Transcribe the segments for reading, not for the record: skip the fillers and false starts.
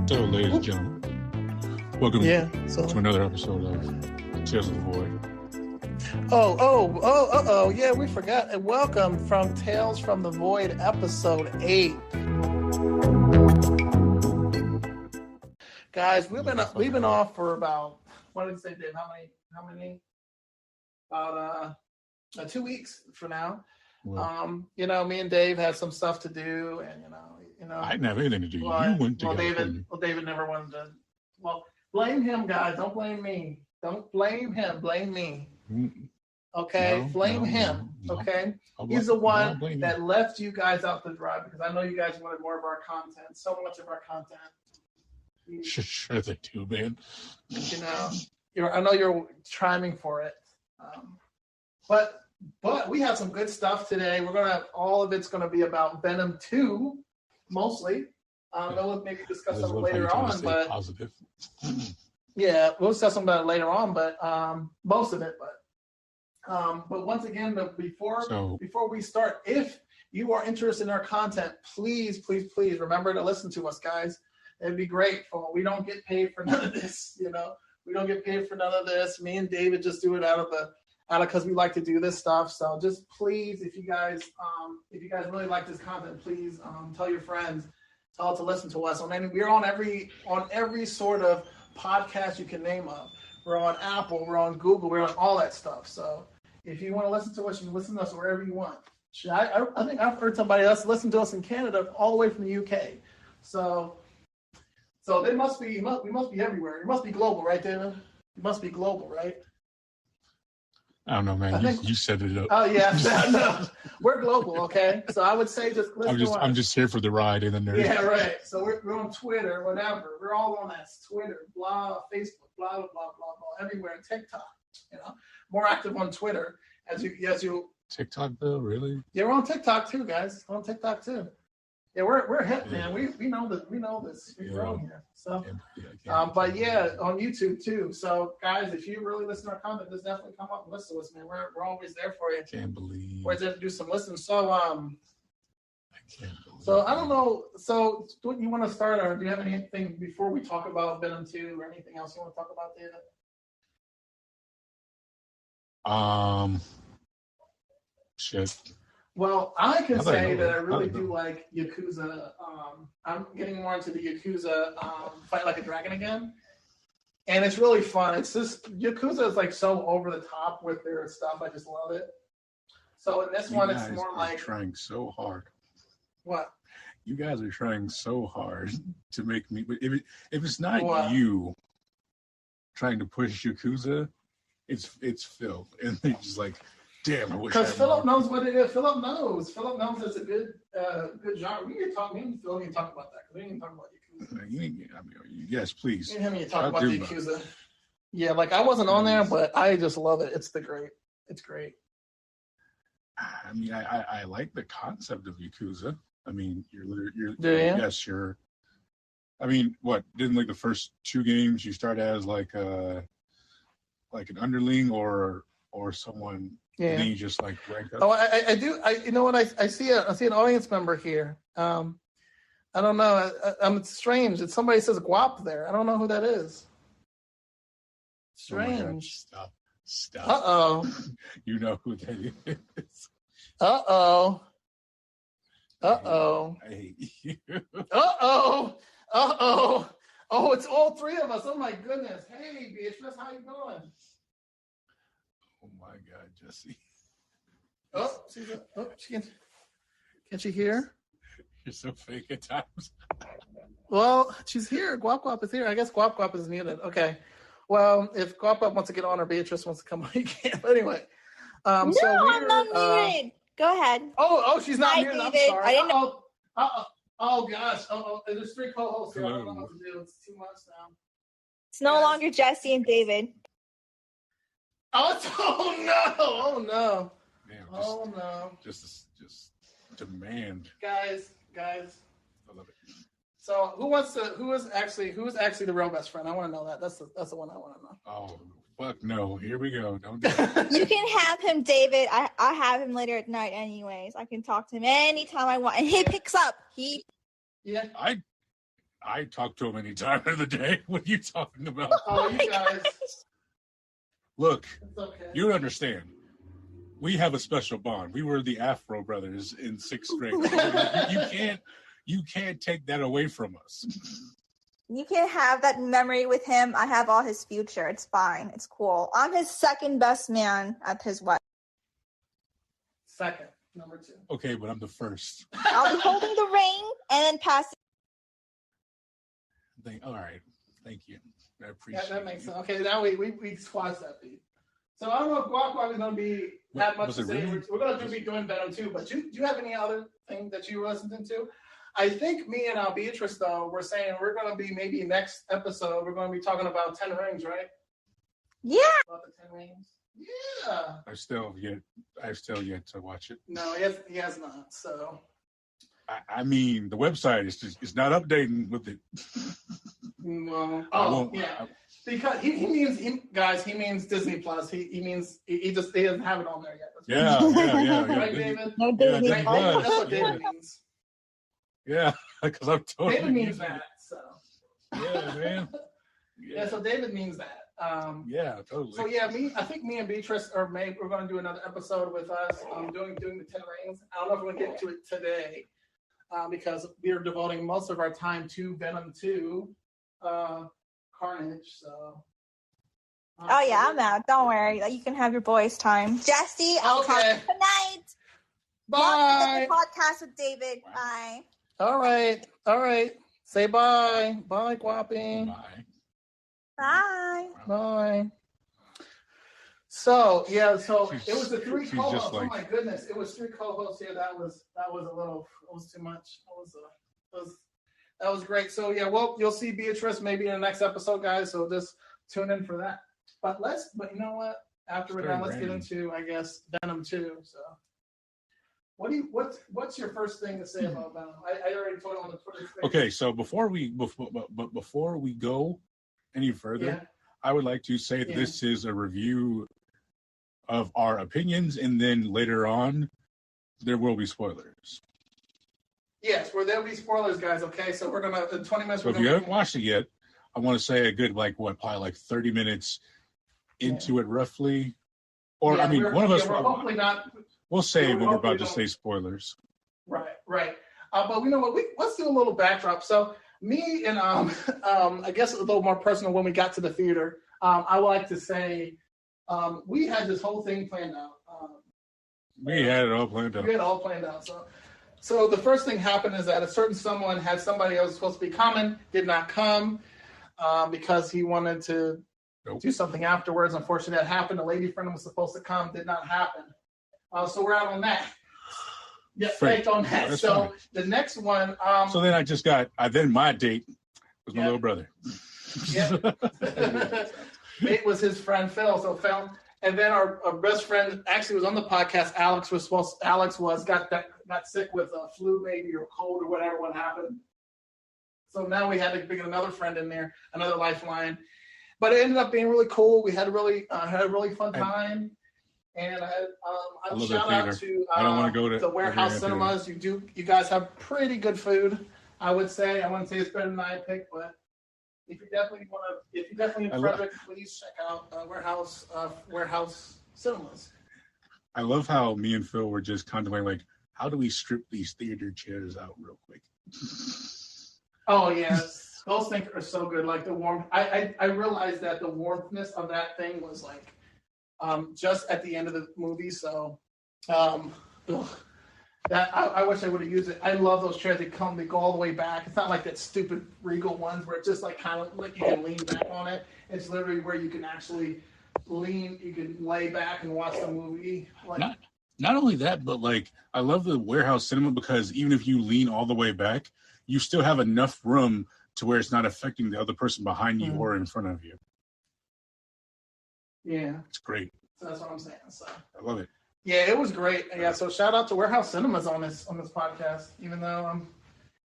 So, ladies and gentlemen, welcome to another episode of Tales of the Void. Yeah, we forgot. And welcome from Tales from the Void, episode 8. Guys, we've been off for about, what did you say, Dave? How many? About 2 weeks for now. Well, me and Dave had some stuff to do, and I didn't have anything to do. Well, you went to California. David never wanted to. Well, blame him, guys. Don't blame me. Don't blame him. Blame me. Okay, blame him. Okay, he's the one that left you guys out to dry because I know you guys wanted more of our content. So much of our content. Sure they do, man. I know you're chiming for it, but we have some good stuff today. All of it's gonna be about Venom 2, mostly. We'll maybe discuss some later on, but positive. Yeah, we'll discuss some about it later on, but most of it. But once again, before we start, if you are interested in our content, please remember to listen to us, guys. It'd be great. We don't get paid for none of this, We don't get paid for none of this. Me and David just do it out of because we like to do this stuff. So just please, if you guys really like this content, please tell your friends, tell to listen to us. We're on every sort of podcast you can name of. We're on Apple, we're on Google, we're on all that stuff. So if you want to listen to us, you can listen to us wherever you want. I think I've heard somebody else listen to us in Canada, all the way from the UK. So we must be everywhere. It must be global, right, David? It must be global, right? I don't know, man. You set it up. Oh yeah, no, we're global, okay. So I would say just listen to us. I'm just here for the ride, and then there's right. So we're on Twitter, whatever. We're all on that Twitter, blah, Facebook, blah blah blah blah blah, everywhere. TikTok, more active on Twitter as you. TikTok though, really? Yeah, we're on TikTok too, guys. We're on TikTok too. Yeah, we're hip, man. We know this. We know this. We're growing here. So, but yeah, on YouTube too. So, guys, if you really listen to our content, just definitely come up and listen to us, man. We're always there for you. I can't believe. We're there to do some listening. So, I can't believe. So I don't know. So, do you want to start, or do you have anything before we talk about Venom 2, or anything else you want to talk about, David? Shit. Well, I can say that I really do like Yakuza. I'm getting more into the Yakuza Fight Like a Dragon again. And it's really fun. It's just, Yakuza is like so over the top with their stuff. I just love it. So in this one, it's more like... trying so hard. What? You guys are trying so hard to make me... But if it's not you trying to push Yakuza, it's Phil. And they're just like... Damn, I wish. Because Philip knows what it is. Philip knows it's a good genre. We need to talk. Me and Phil need to talk about that because we didn't talk about Yakuza. Yes, please. Me and him need to talk about the Yakuza. Yeah, like I wasn't on there, but I just love it. It's great. I mean, I like the concept of Yakuza. I mean, you're. I mean, what didn't like the first 2 games you start as like an underling or someone. Yeah. And then you just like rank up. Oh, I do. You know what? I see an audience member here. I don't know. It's strange. It's somebody says Guap there. I don't know who that is. Strange. Oh Stop. Uh-oh. You know who that is. Uh-oh. I hate you. Uh-oh. Oh, it's all 3 of us. Oh my goodness. Hey, Beatrice, how you doing? Oh my God, Jesse. Can she hear? You're so fake at times. Well, she's here. Guap is here. I guess Guap is muted. Okay. Well, if Guap wants to get on or Beatrice wants to come on, you can. But anyway. I'm not muted. Go ahead. Oh, she's not muted. David. I'm sorry. I didn't know. Oh gosh. There's 3 co-hosts here. I don't know what to do. It's too much now. It's no longer Jesse and David. Oh no! Damn, just demand. Guys. I love it. So who is actually the real best friend? I want to know that. That's the one I want to know. Oh fuck no! Here we go. Don't do it. You can have him, David. I have him later at night, anyways. I can talk to him anytime I want, and he picks up. Yeah. I talk to him any time of the day. What are you talking about? Oh, you guys. Look, Okay. you understand. We have a special bond. We were the Afro brothers in 6th grade. You can't take that away from us. You can have that memory with him. I have all his future. It's fine. It's cool. I'm his second best man at his wedding. Second, number 2. Okay, but I'm the first. I'll be holding the ring and then passing. All right. Thank you. I appreciate it. Yeah, that makes sense. Okay, now we squashed that beat. So I don't know if Guac is going to be that much to say. Really? We're going to be doing Venom 2, but do you have any other thing that you listened to? I think me and Beatrice, though, we're saying we're going to be maybe next episode, we're going to be talking about 10 Rings, right? Yeah. About the 10 Rings? Yeah. I've still yet to watch it. No, he has not, so. I mean, the website is not updating with it. Well, yeah. Because he means Disney Plus. He doesn't have it on there yet. Yeah. Right, David? No, Disney That's what David means. Yeah, because I'm totally. David means that. So. Yeah, man. Yeah, so David means that. Yeah, totally. So yeah, I think me and Beatrice we're going to do another episode with us doing the 10 Rings. I don't know if we're going to get to it today because we're devoting most of our time to Venom 2, Carnage. So. Oh yeah, I'm out. Don't worry. You can have your boys' time. Jesse, I'll talk to you tonight. Bye. Podcast with David. Bye. All right. Say bye. Bye, Guapi. Bye. Bye. So it was the 3 co-hosts. Oh my goodness, it was 3 co-hosts here. That was too much. That was great. So yeah, well, you'll see Beatrice maybe in the next episode, guys. So just tune in for that. But you know what? After we're done, let's get into, I guess, Venom 2. So. What's your first thing to say about Venom? I already told you on the Twitter space. Okay, so before we go any further, I would like to say that this is a review of our opinions, and then later on, there will be spoilers. Yes, there'll be spoilers, guys. Okay, so we're gonna in 20 minutes. So if you haven't watched it yet, I want to say a good probably 30 minutes into it, roughly. Or one of us. We're hopefully not. We'll say when we're about to say spoilers. Right. But we know what? Let's do a little backdrop. So me and I guess a little more personal when we got to the theater. I would like to say we had this whole thing planned out. We had it all planned out. So the first thing happened is that a certain someone had somebody that was supposed to be coming, did not come because he wanted to do something afterwards. Unfortunately, that happened. A lady friend was supposed to come, did not happen. So we're out on that. Yeah, faked on that. That's so funny. The next one. So then then my date was my little brother. Yeah. Mate was his friend Phil. So Phil, and then our best friend actually was on the podcast. Alex got sick with a flu maybe or cold or whatever. What happened? So now we had to bring another friend in there, another lifeline. But it ended up being really cool. We had a really fun time. And I shout out to I don't want to go to the Warehouse Cinemas. You guys have pretty good food, I would say. I wouldn't say it's better than I pick, but if you definitely in Frederick, please check out Warehouse Cinemas. I love how me and Phil were just contemplating, how do we strip these theater chairs out real quick? Oh yes, those things are so good. Like the warmth. I realized that the warmthness of that thing was just at the end of the movie. So that I wish I would have used it. I love those chairs. They go all the way back. It's not like that stupid Regal ones where it's just kind of like you can lean back on it. It's literally where you can actually lean. You can lay back and watch the movie. Not only that, but I love the Warehouse Cinema because even if you lean all the way back, you still have enough room to where it's not affecting the other person behind you or in front of you. Yeah. It's great. So that's what I'm saying. So I love it. Yeah, it was great. Yeah, so shout out to Warehouse Cinemas on this podcast, even though I'm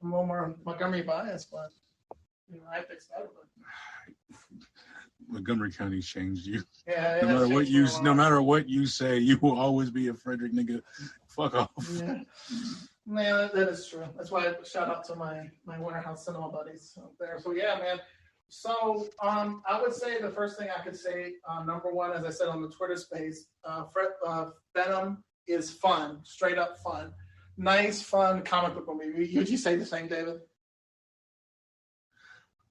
a little more Montgomery biased, but I fixed that. Montgomery County changed you. Yeah, no matter what you say, you will always be a Frederick nigga. Fuck off. Yeah. Man, that is true. That's why I shout out to my Warehouse Cinema buddies out there. So yeah, man. So I would say the first thing I could say, number one, as I said on the Twitter space, Venom is fun, straight up fun, nice, fun comic book movie. Would you say the same, David?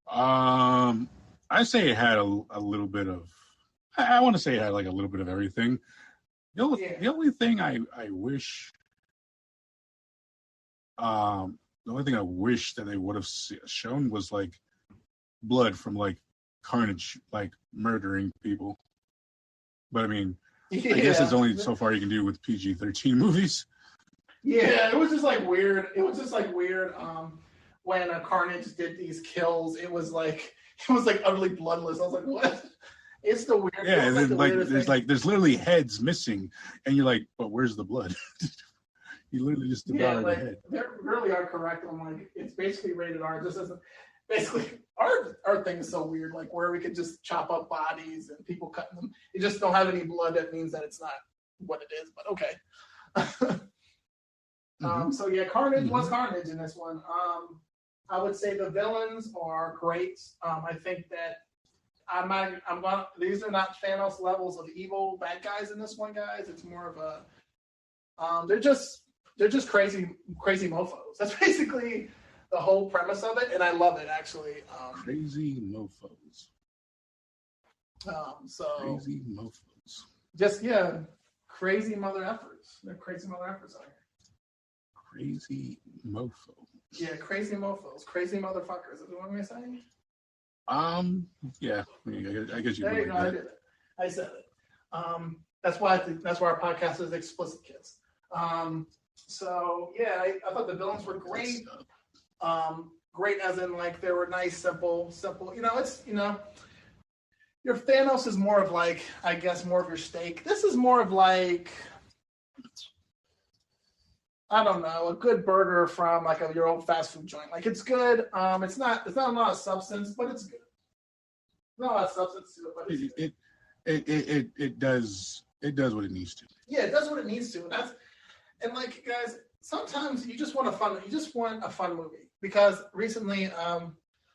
I say it had a little bit of. I want to say it had like a little bit of everything. The only thing I wish. The only thing I wish that they would have shown was like blood from like Carnage, like murdering people. But I mean, I guess it's only so far you can do with PG-13 movies. Yeah, it was just like weird. When Carnage did these kills, it was like utterly bloodless. I was like, what? It's the weird. Yeah, there's literally heads missing, and you're like, but where's the blood? You literally just devoured the head. They really are correct. I'm like, it's basically rated R. This isn't basically our thing is so weird. Like where we could just chop up bodies and people cutting them. You just don't have any blood. That means that it's not what it is. But okay. So yeah, Carnage was Carnage in this one. I would say the villains are great. I think that these are not Thanos levels of evil bad guys in this one, guys. It's more of a they're just crazy mofos. That's basically the whole premise of it, and I love it actually. Crazy mofos. Crazy mofos. Just crazy mother effers. They're crazy mother effers out here. Crazy mofo. Yeah, crazy mofos, crazy motherfuckers. Is that what I'm saying? Yeah. I guess you. There you go. I did it. I said it. That's why our podcast is Explicit Kids. So yeah, I thought the villains were great. Great as in like they were nice, simple. Your Thanos is more of like, I guess, more of your steak. This is more of like, I don't know, a good burger from like your old fast food joint. Like it's good. It's not a lot of substance, but it's good. Not a lot of substance to it, but it does what it needs to. Yeah, it does what it needs to. And like guys, sometimes you just want a fun movie. Because recently,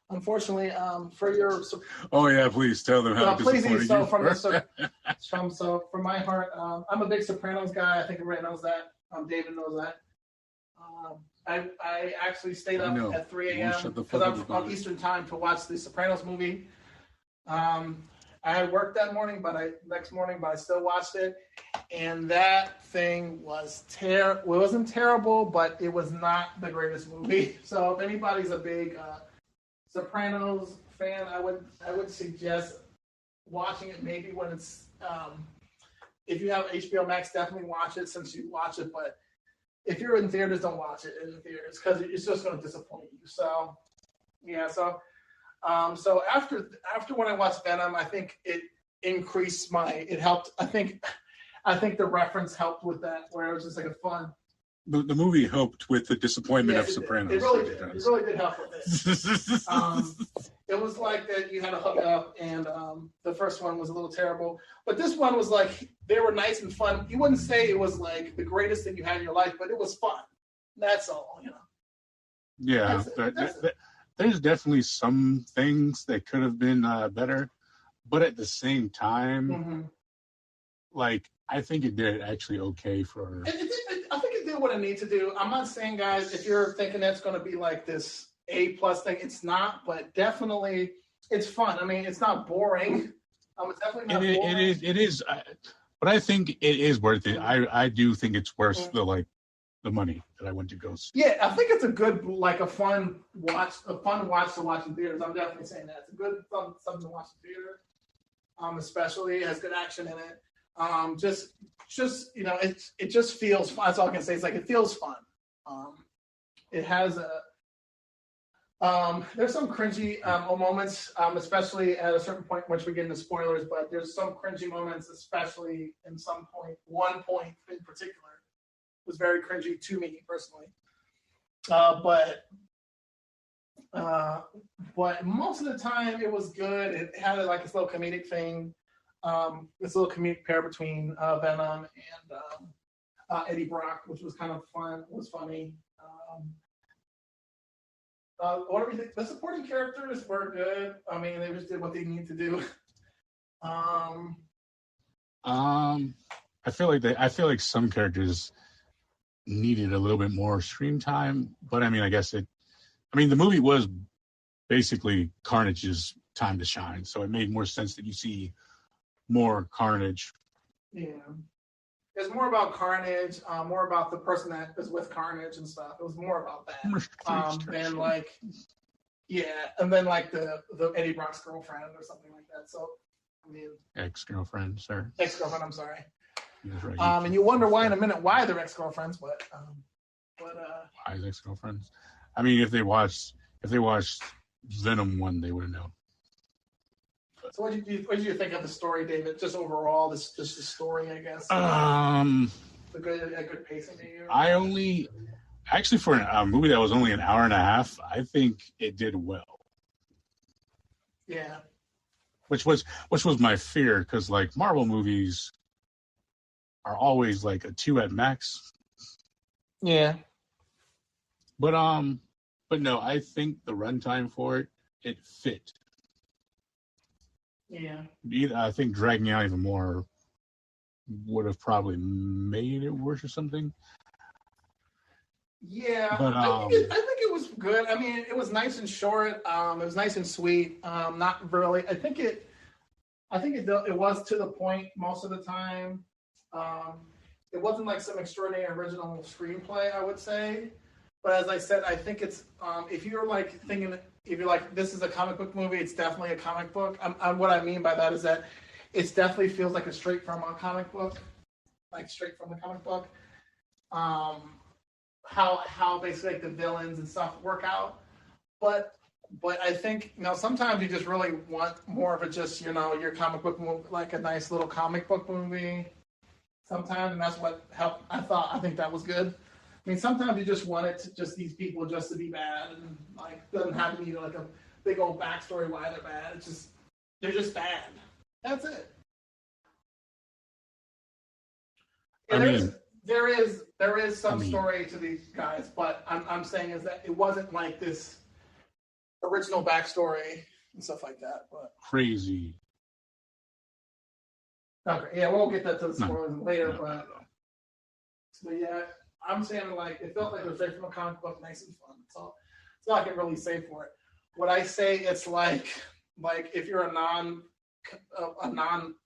unfortunately, for your please tell them how disappointing so from my heart, I'm a big Sopranos guy. I think everybody knows that. David knows that. I actually stayed up at 3 a.m. because I'm on Eastern time to watch the Sopranos movie. I had work that morning, but I still watched it, and that thing was it wasn't terrible, but it was not the greatest movie. So if anybody's a big Sopranos fan, I would suggest watching it maybe when it's if you have HBO Max, definitely watch it since you watch it. But if you're in theaters, don't watch it in the theaters because it's just going to disappoint you. So yeah, so after when I watched Venom, I think it increased it helped. I think the reference helped with that, where it was just like a fun. The movie helped with the disappointment of Sopranos. It really did. It really did help with it. It was like that you had a hookup, and the first one was a little terrible, but this one was like they were nice and fun. You wouldn't say it was like the greatest thing you had in your life, but it was fun. That's all, Yeah, there's definitely some things that could have been better, but at the same time, like I think it did actually okay for. I think it did what it needed to do. I'm not saying, guys, if you're thinking that's going to be like this A+ thing, it's not. But definitely, it's fun. I mean, it's not boring. It's definitely not boring. It is. But I think it is worth it. I do think it's worth the money that I went to go see. Yeah, I think it's a good, a fun watch to watch in theaters. I'm definitely saying that. It's a good something to watch in theater. Especially it has good action in it. It just feels fun. That's all I can say. It's like it feels fun. It has there's some cringy moments, especially at a certain point, once we get into spoilers, but there's some cringy moments, especially in one point in particular was very cringy to me personally. But most of the time it was good. It had this little comedic thing, this little comedic pair between Venom and Eddie Brock, which was kind of fun. It was funny. What do we think? The supporting characters were good. I mean, they just did what they need to do. I feel like some characters needed a little bit more screen time, but I mean, I guess the movie was basically Carnage's time to shine, so it made more sense that you see more Carnage. Yeah. It's more about Carnage, more about the person that is with Carnage and stuff. It was more about that than like, and then like the Eddie Brock's girlfriend or something like that. So, I mean, ex-girlfriend, sir. Ex-girlfriend. I'm sorry. Right. And you wonder why in a minute why they're ex-girlfriends, but why is ex-girlfriends? I mean, if they watched Venom 1, they would have known. So what did you think of the story, David? Just overall, just the story, I guess. A good pacing to you. I only actually for a movie that was only an hour and a half, I think it did well. Yeah. Which was my fear, because like Marvel movies are always like a 2 at max. Yeah. But no, I think the runtime for it fit. Yeah. I think dragging out even more would have probably made it worse or something. Yeah, but I think it was good. I mean, it was nice and short. It was nice and sweet. Not really. I think it was to the point most of the time. It wasn't like some extraordinary original screenplay, I would say. But as I said, I think it's if you're like this is a comic book movie, it's definitely a comic book. What I mean by that is that it definitely feels like a straight from a comic book, like straight from the comic book. How basically like the villains and stuff work out, but I think sometimes you just really want more of a just your comic book movie, like a nice little comic book movie. Sometimes, and that's what helped. I think that was good. I mean, sometimes you just want it to just these people just to be bad, and like doesn't have to be like a big old backstory why they're bad. It's just they're just bad. That's it. There is some story to these guys, but I'm saying is that it wasn't like this original backstory and stuff like that. But crazy. Okay, yeah, we'll get that to the spoilers later, but yeah, I'm saying like it felt like it was straight from a comic book, nice and fun. So it's all I can really say for it. What I say, it's like if you're a non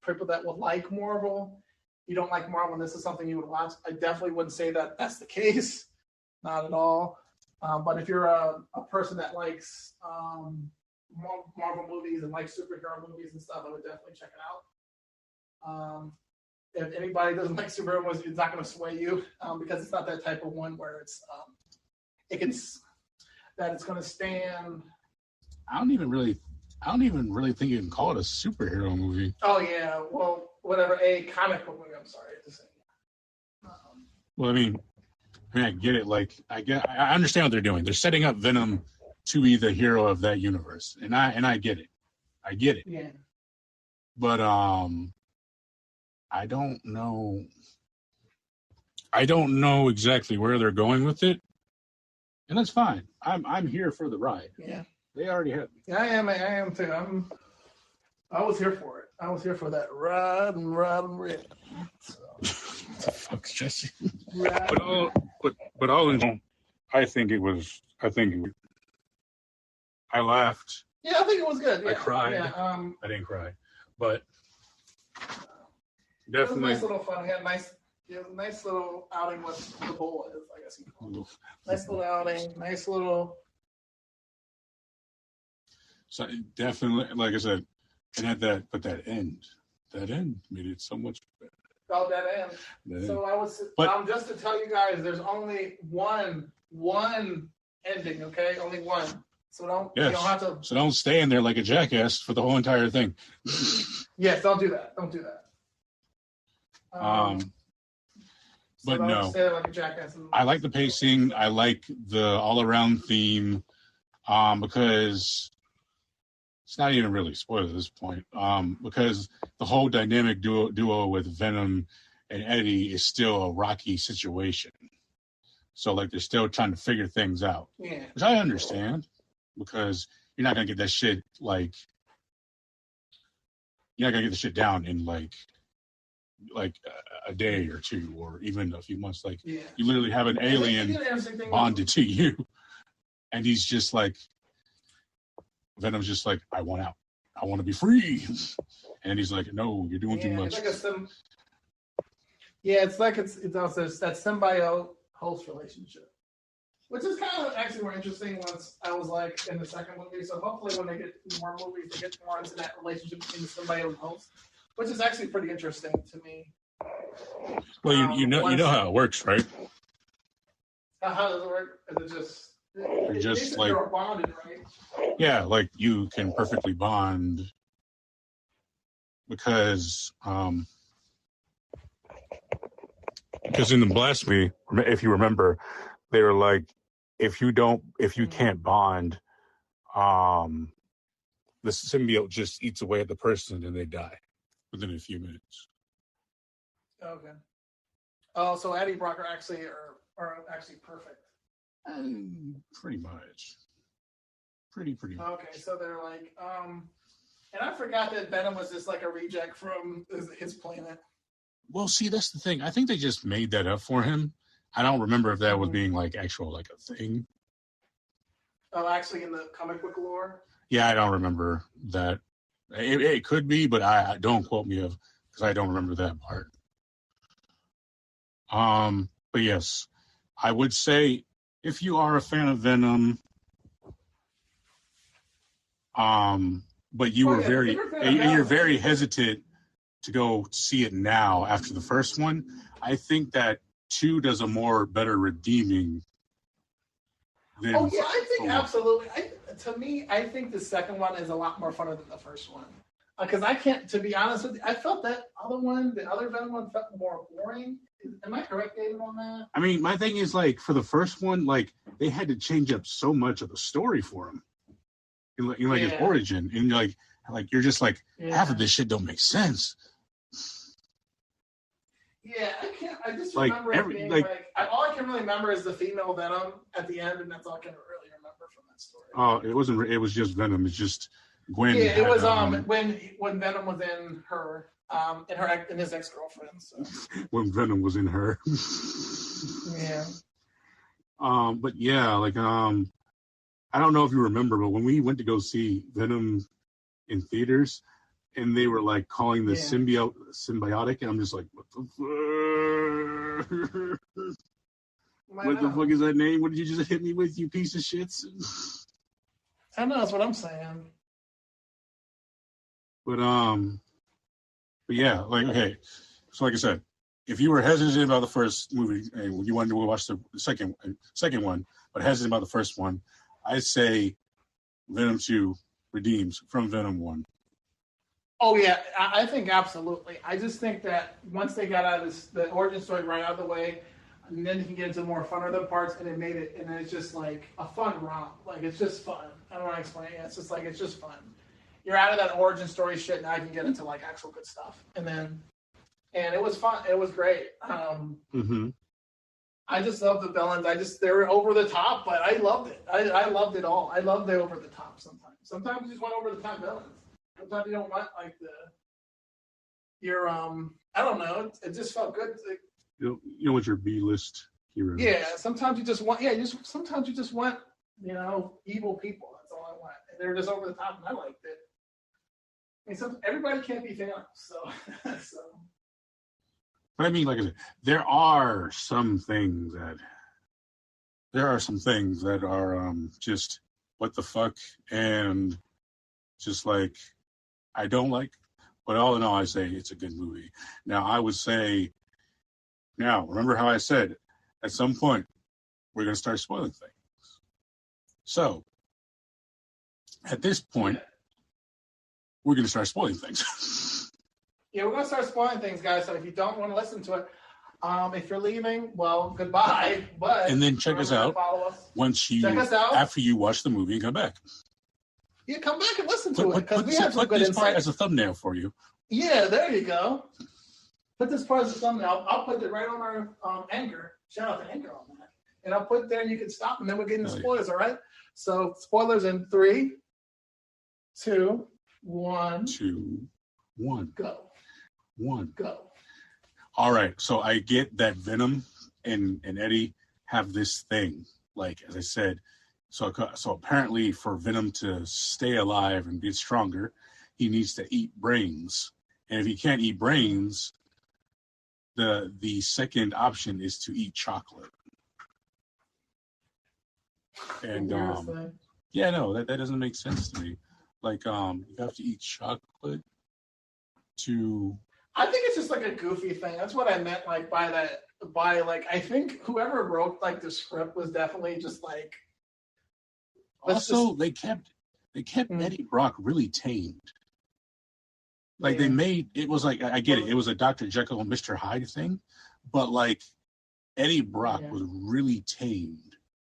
people that would like Marvel, you don't like Marvel, and this is something you would watch. I definitely wouldn't say that that's the case, not at all. But if you're a person that likes Marvel movies and likes superhero movies and stuff, I would definitely check it out. If anybody doesn't like superhero movies, it's not going to sway you because it's not that type of one where it's it's going to stand. I don't even really think you can call it a superhero movie. Oh yeah, well, whatever, a comic book movie. I'm sorry to say. Well, I mean, I get it. Like, I understand what they're doing. They're setting up Venom to be the hero of that universe, and I get it. I get it. Yeah. But I don't know exactly where they're going with it, and that's fine. I'm here for the ride. Yeah. They already have me. Yeah, I am too. I was here for it. I was here for that ride and rip. So. What the fuck's Jesse? But all in all, I laughed. Yeah, I think it was good. Yeah. I cried. Yeah, I didn't cry, but definitely. It was a nice little fun. We had a nice little outing with the boys, I guess you call it. Nice little outing. Nice little. So definitely, like I said, and at that end made it so much better. Oh, that end. So just to tell you guys, there's only one ending, okay? Only one. So you don't have to. So don't stay in there like a jackass for the whole entire thing. Yes, don't do that. Don't do that. But no, stay there like a jackass. I like the pacing. I like the all-around theme, because it's not even really spoiled at this point. Because the whole dynamic duo with Venom and Eddie is still a rocky situation. So like they're still trying to figure things out. Yeah. Which I understand. because you're not gonna get that shit like you're not gonna get the shit down in like a day or two or even a few months. Like you literally have an alien bonded to you, and he's just like Venom's just like, I want out. I want to be free. And he's like, no, you're doing too much. It's like it's also that symbiote host relationship, which is kind of actually more interesting once I was like in the second movie. So hopefully when they get more movies, they get more into that relationship between the symbiote and host, which is actually pretty interesting to me. Well, you know how it works, right? How does it work? Is it just like you're bonded, right? Yeah, like you can perfectly bond because in the blasphemy, if you remember, they were like, if you can't bond, the symbiote just eats away at the person and they die within a few minutes. Okay. Oh, so Eddie Brock are actually actually perfect. Pretty much. Pretty much. Okay, so they're like, and I forgot that Venom was just like a reject from his planet. Well, see, that's the thing. I think they just made that up for him. I don't remember if that was being like actual like a thing. Oh, actually, in the comic book lore. Yeah, I don't remember that. It could be, but I don't quote me because I don't remember that part. But yes, I would say if you are a fan of Venom, but you're very hesitant to go see it now after the first one, I think that 2 does a better redeeming than I think absolutely. To me, I think the second one is a lot more funner than the first one. Because I can't, to be honest with you, I felt that the other Venom one felt more boring. Am I correct, David, on that? I mean, my thing is like for the first one, like they had to change up so much of the story for him, in his origin, and like you're just like half of this shit don't make sense. Yeah, I can't. I just remember it being all I can really remember is the female Venom at the end, and that's all I can really remember from that story. Oh, it wasn't. It was just Venom. It's just Gwen. Yeah, it was when Venom was in her. In his ex-girlfriend. So. When Venom was in her. Yeah. But yeah, like I don't know if you remember, but when we went to go see Venom in theaters, and they were like calling the symbiotic, and I'm just like, what the fuck? What the fuck is that name? What did you just hit me with, you piece of shits? I know, that's what I'm saying. But yeah, like, okay. So like I said, if you were hesitant about the first movie and you wanted to watch the second one, but hesitant about the first one, I'd say Venom 2 redeems from Venom 1. Oh, yeah, I think absolutely. I just think that once they got out of the origin story right out of the way, and then you can get into more fun other parts, and it made it, and it's just like a fun romp. Like, it's just fun. I don't want to explain it. It's just like, it's just fun. You're out of that origin story shit, now you can get into like actual good stuff. And it was fun. It was great. I just love the villains. They were over the top, but I loved it. I loved it all. I love the over the top sometimes. Sometimes you just want over the top villains. Sometimes you don't want like I don't know. It just felt good. You know what your B-list hero is. Yeah, sometimes you just want sometimes you just want, evil people. That's all I want. And they're just over the top, and I liked it. I mean, everybody can't be Venom, so. But I mean, like I said, there are some things that are just what the fuck, and just like I don't like. But all in all, I say it's a good movie. Now, I would say, remember how I said at some point we're going to start spoiling things. So at this point, we're going to start spoiling things. Yeah, we're going to start spoiling things, guys. So if you don't want to listen to it, if you're leaving, well, goodbye. But and then check us out after you watch the movie and come back. Yeah, come back and listen to it because we have some good insight. Put this part as a thumbnail for you. Yeah, there you go. Put this part as a thumbnail. I'll put it right on our Anchor. Shout out to Anchor on that. And I'll put it there and you can stop and then we're getting the spoilers, all right? So spoilers in 3, 2, 1. 2, 1. Go. 1. Go. All right. So I get that Venom and Eddie have this thing. Like, as I said, so apparently for Venom to stay alive and get stronger, he needs to eat brains. And if he can't eat brains, the second option is to eat chocolate. And yeah, no, that doesn't make sense to me. Like, you have to eat chocolate to. I think it's just like a goofy thing. That's what I meant, like I think whoever wrote like the script was definitely just like. Also, they kept Eddie Brock really tamed. Like they made it was like I get it. It was a Dr. Jekyll and Mr. Hyde thing, but like Eddie Brock was really tamed,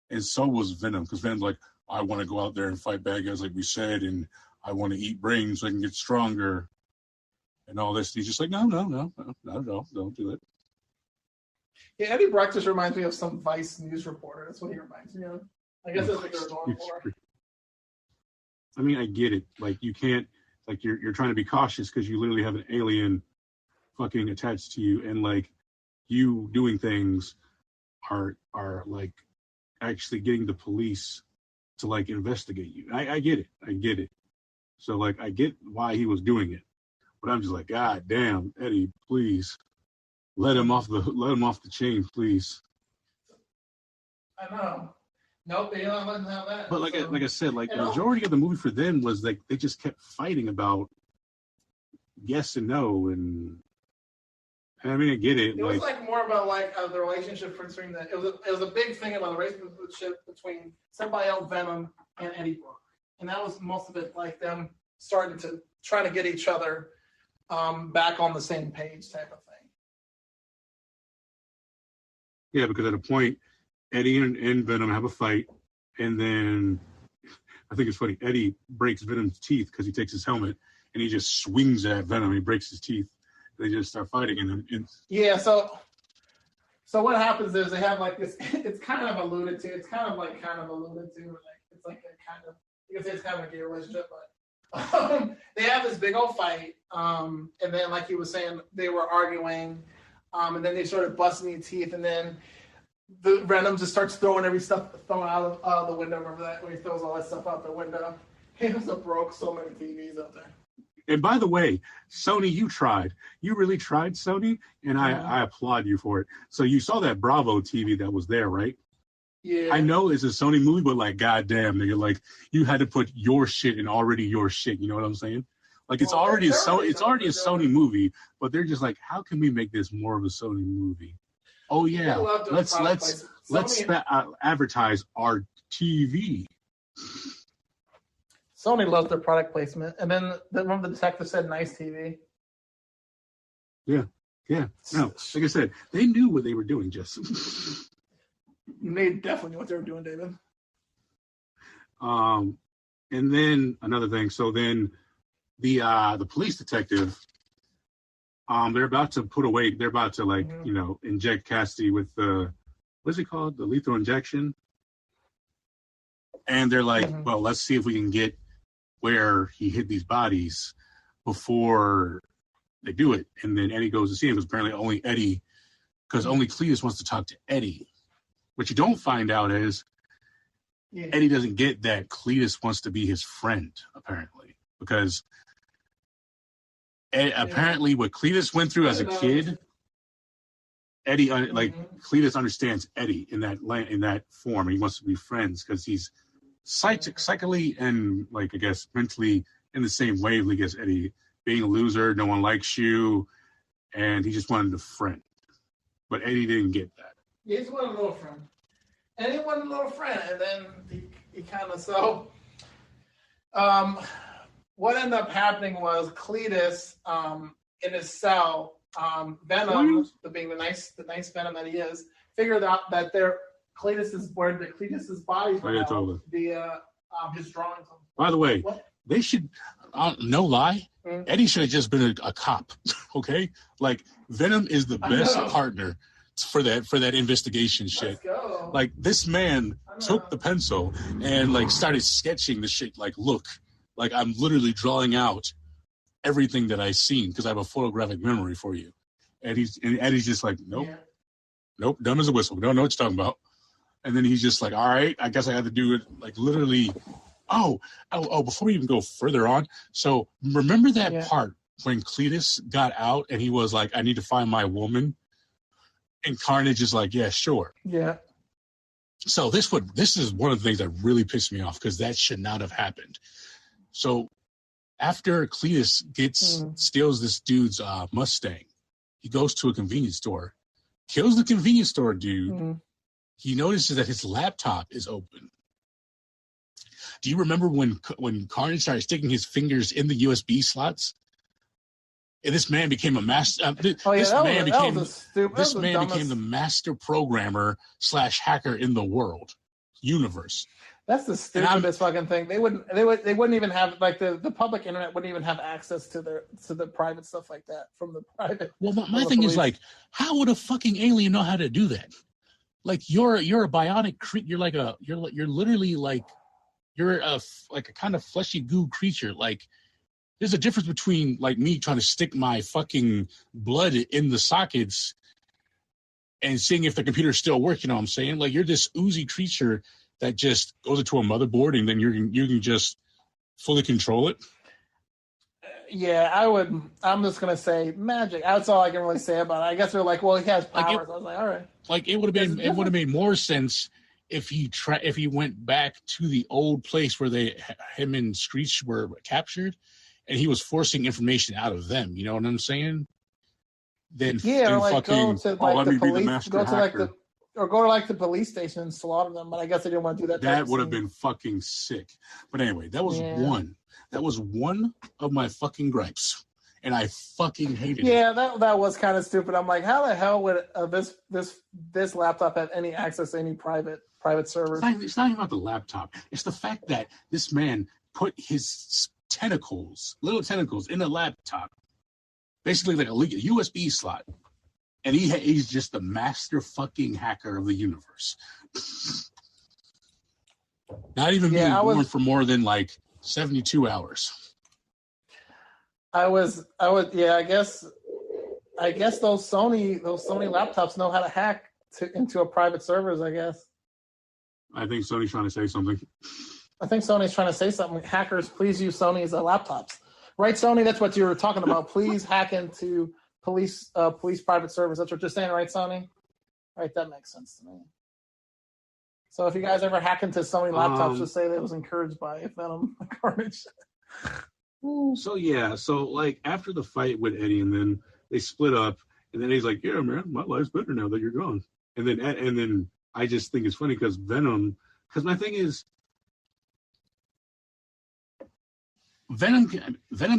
and so was Venom. Because Venom's like, I want to go out there and fight bad guys, like we said, and I want to eat brains so I can get stronger, and all this. And he's just like, no, not at all. Don't do it. Yeah, Eddie Brock just reminds me of some Vice news reporter. That's what he reminds me of. I guess that's what they're going for. I mean, I get it. Like you can't. Like you're trying to be cautious because you literally have an alien fucking attached to you, and like you doing things are like actually getting the police to like investigate you. I get it. So like I get why he was doing it, but I'm just like, God damn, Eddie, please let him off the chain, please. I know. Nope, they don't let them have that. But like I said, like the majority of the movie for them was like they just kept fighting about yes and no, and I mean I get it. It was like more about like the relationship between it was a big thing about the relationship between Symbiote Venom and Eddie Brock, and that was most of it, like them starting to try to get each other back on the same page, type of thing. Yeah, because at a point, Eddie and Venom have a fight, and then I think it's funny. Eddie breaks Venom's teeth because he takes his helmet and he just swings at Venom. He breaks his teeth. They just start fighting, and yeah. So what happens is they have like this. It's kind of alluded to. Like it's like a kind of you can say it's kind of a gay relationship, but they have this big old fight. And then like he was saying, they were arguing, and then they started busting their teeth, and then. The Venom just starts throwing throwing out of the window. Remember that when he throws all that stuff out the window? He also broke so many TVs out there. And by the way, Sony, you really tried, Sony, and I applaud you for it. So you saw that Bravo TV that was there, right? Yeah. I know it's a Sony movie, but like, goddamn, nigga, like you had to put your shit in already your shit. You know what I'm saying? Like it's already a Sony movie, but they're just like, how can we make this more of a Sony movie? Oh yeah, let's advertise our TV. Sony loves their product placement, and then one of the detectives said, "Nice TV." Yeah. No, like I said, they knew what they were doing. Just they definitely knew what they were doing, David. And then another thing. So then the police detective. They're about to inject Cassidy with what's it called? The lethal injection. And they're like, well, let's see if we can get where he hid these bodies before they do it. And then Eddie goes to see him because apparently only Cletus wants to talk to Eddie. What you don't find out is Eddie doesn't get that Cletus wants to be his friend, apparently, because apparently what Cletus went through as a kid, Eddie Cletus understands Eddie in that form. He wants to be friends because he's psychically and like I guess mentally in the same wavelength as Eddie, being a loser, no one likes you, and he just wanted a friend. But Eddie didn't get that. He just wanted a little friend. And he wanted a little friend, and then he kind of what ended up happening was Cletus, in his cell, Venom, being the nice Venom that he is, figured out that Cletus's bodies were his drawings. By the way, they should, no lie, Eddie should have just been a cop, okay? Like, Venom is the best partner for that investigation shit. Like, this man took the pencil and like started sketching the shit. Like, look, like I'm literally drawing out everything that I seen because I have a photographic memory for you. And Eddie's just like, nope, dumb as a whistle. We don't know what you're talking about. And then he's just like, all right, I guess I had to do it. Like, literally. Oh! Before we even go further on, so remember that part when Cletus got out and he was like, I need to find my woman? And Carnage is like, yeah, sure. Yeah. So this is one of the things that really pissed me off because that should not have happened. So after Cletus steals this dude's Mustang, he goes to a convenience store, kills the convenience store dude. Mm-hmm. He notices that his laptop is open. Do you remember when Carnage started sticking his fingers in the USB slots? And this man became a master. This man became the master programmer / hacker in the universe. That's the stupidest fucking thing. They wouldn't even have, like, the public internet wouldn't even have access to the private stuff like that from the private. Well, my thing is, like, how would a fucking alien know how to do that? Like, you're a bionic creature. You're literally like, you're a kind of fleshy goo creature. Like, there's a difference between, like, me trying to stick my fucking blood in the sockets and seeing if the computer still works. You know what I'm saying? Like, you're this oozy creature that just goes into a motherboard and then you can just fully control it. Yeah, I'm just gonna say magic. That's all I can really say about it. I guess they're like, well, he has powers. I was like, all right. Like, it would have made more sense if he went back to the old place where him and Screech were captured. And he was forcing information out of them. You know what I'm saying? Then like go to like the police, go to the police station and slaughter them. But I guess they didn't want to do that. That would have been fucking sick. But anyway, that was one. That was one of my fucking gripes, and I fucking hated it. Yeah, that was kind of stupid. I'm like, how the hell would this laptop have any access to any private servers? It's not even about the laptop. It's the fact that this man put his little tentacles in a laptop, basically like a USB slot, and he's just the master fucking hacker of the universe. Not even being born for more than like 72 hours. I guess those Sony laptops know how to hack into a private servers, I guess. I think Sony's trying to say something. Hackers, please use Sony's laptops. Right, Sony? That's what you were talking about. Please hack into police private servers. That's what you're saying, right, Sony? Right, that makes sense to me. So if you guys ever hack into Sony laptops, just say that it was encouraged by Venom Carnage. So like after the fight with Eddie, and then they split up, and then he's like, "Yeah, man, my life's better now that you're gone." And then I just think it's funny because Venom. Because my thing is, Venom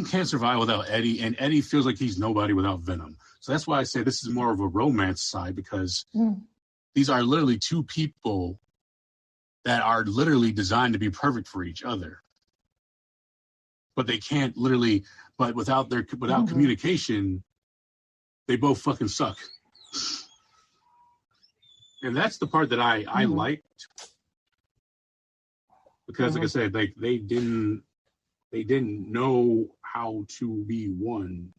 can't survive without Eddie, and Eddie feels like he's nobody without Venom. So that's why I say this is more of a romance side, because these are literally two people that are literally designed to be perfect for each other. But they can't literally, but without communication, they both fucking suck. And that's the part that I liked. Because like I said, like they didn't know how to be one,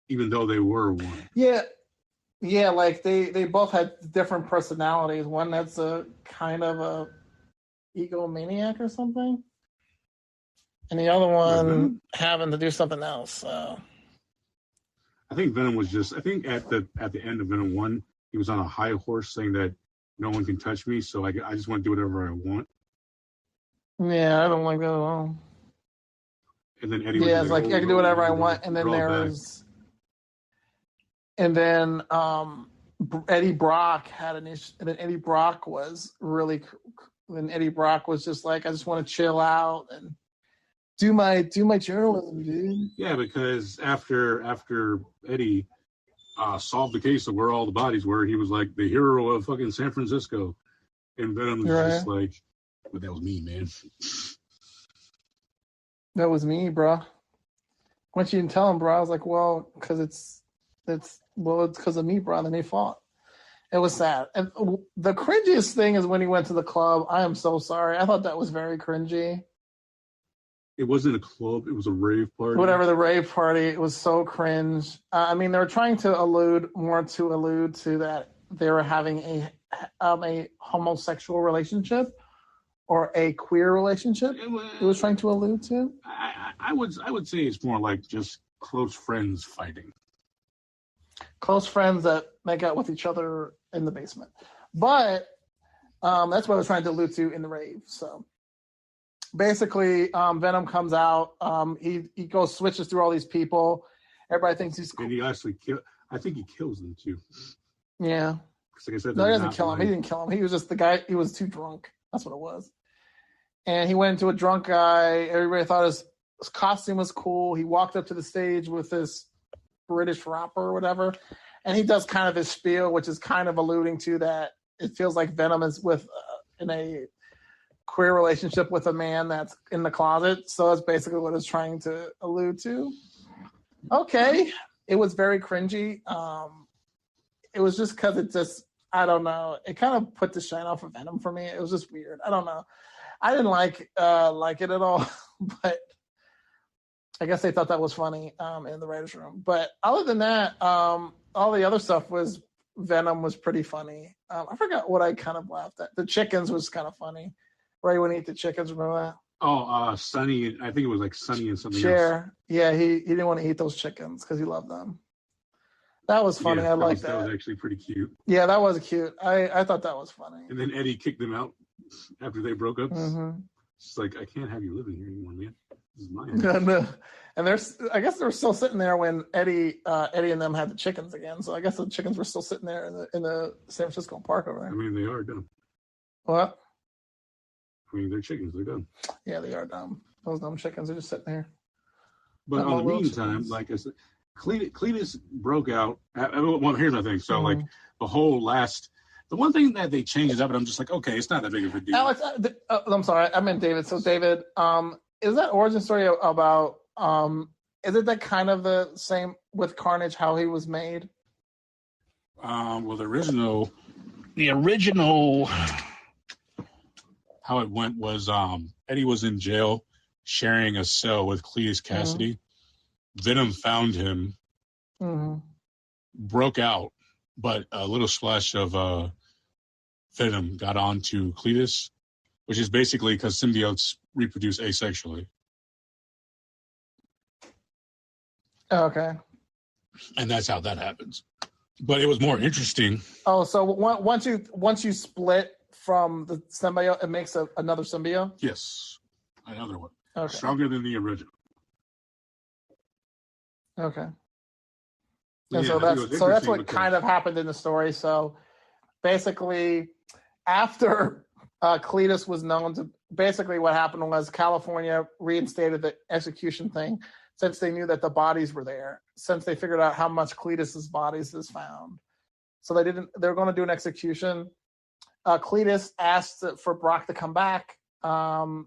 even though they were one. Yeah, like they both had different personalities. One that's a kind of a egomaniac or something, and the other one having to do something else. So I think Venom was just. I think at the end of Venom 1, he was on a high horse saying that no one can touch me, so I just want to do whatever I want. Yeah, I don't like that at all. And then Eddie it's like I can do whatever I want, and then there's, and then Eddie Brock had an issue, and then Eddie Brock was really, then Eddie Brock was just like, I just want to chill out and do my journalism, dude. Yeah, because after Eddie solved the case of where all the bodies were, he was like the hero of fucking San Francisco, and Venom was just like, but that was me, man. That was me, bro. Once you didn't tell him, bro, I was like, well, because it's because of me, bro. And then they fought. It was sad. And the cringiest thing is when he went to the club. I am so sorry. I thought that was very cringy. It wasn't a club. It was a rave party. Whatever, the rave party. It was so cringe. I mean, they were trying to allude to that they were having a homosexual relationship or a queer relationship. It was trying to allude to. I would say it's more like just close friends fighting. Close friends that make out with each other in the basement. But that's what I was trying to allude to in the rave. So basically, Venom comes out. He switches through all these people. Everybody thinks he's cool. And he actually I think he kills them too. Yeah. Like I said, no, he doesn't kill him. He didn't kill him. He was just the guy. He was too drunk. That's what it was. And he went into a drunk guy. Everybody thought his costume was cool. He walked up to the stage with this British rapper or whatever, and he does kind of his spiel, which is kind of alluding to that it feels like Venom is in a queer relationship with a man that's in the closet. So that's basically what it's trying to allude to. Okay, it was very cringy. It was just because it just, I don't know, it kind of put the shine off of Venom for me. It was just weird. I don't know. I didn't like it at all, but I guess they thought that was funny in the writer's room. But other than that, all the other stuff was Venom was pretty funny. I forgot what I kind of laughed at. The chickens was kind of funny. Right when he eat the chickens, remember that? Oh, Sonny. I think it was like Sonny and something else. Yeah, he didn't want to eat those chickens because he loved them. That was funny. Yeah, I liked that. That was actually pretty cute. Yeah, that was cute. I thought that was funny. And then Eddie kicked them out after they broke up. Mm-hmm. It's like, I can't have you living here anymore, man. This is mine. And I guess they were still sitting there when Eddie and them had the chickens again. So I guess the chickens were still sitting there in the San Francisco park over there. I mean, they are dumb. What? I mean, they're chickens. They're dumb. Yeah, they are dumb. Those dumb chickens are just sitting there. But on the meantime, like I said, Cletus broke out. Well, here's my thing. So, like, the one thing that they changed up, and I'm just like, okay, it's not that big of a deal. Alex, I'm sorry, I meant David. So, David, is that origin story about? Is it that kind of the same with Carnage, how he was made? Well, the original, how it went was Eddie was in jail sharing a cell with Cletus Cassidy. Mm-hmm. Venom found him, broke out, but a little splash of Venom got onto Cletus, which is basically because symbiotes reproduce asexually. Okay. And that's how that happens. But it was more interesting. Oh, so once you split from the symbiote, it makes another symbiote? Yes. Another one. Okay. Stronger than the original. Okay. And so that's what kind of happened in the story. So basically, after Cletus was known to, basically what happened was California reinstated the execution thing since they knew that the bodies were there, since they figured out how much Cletus's bodies is found. So they were going to do an execution. Cletus asked for Brock to come back on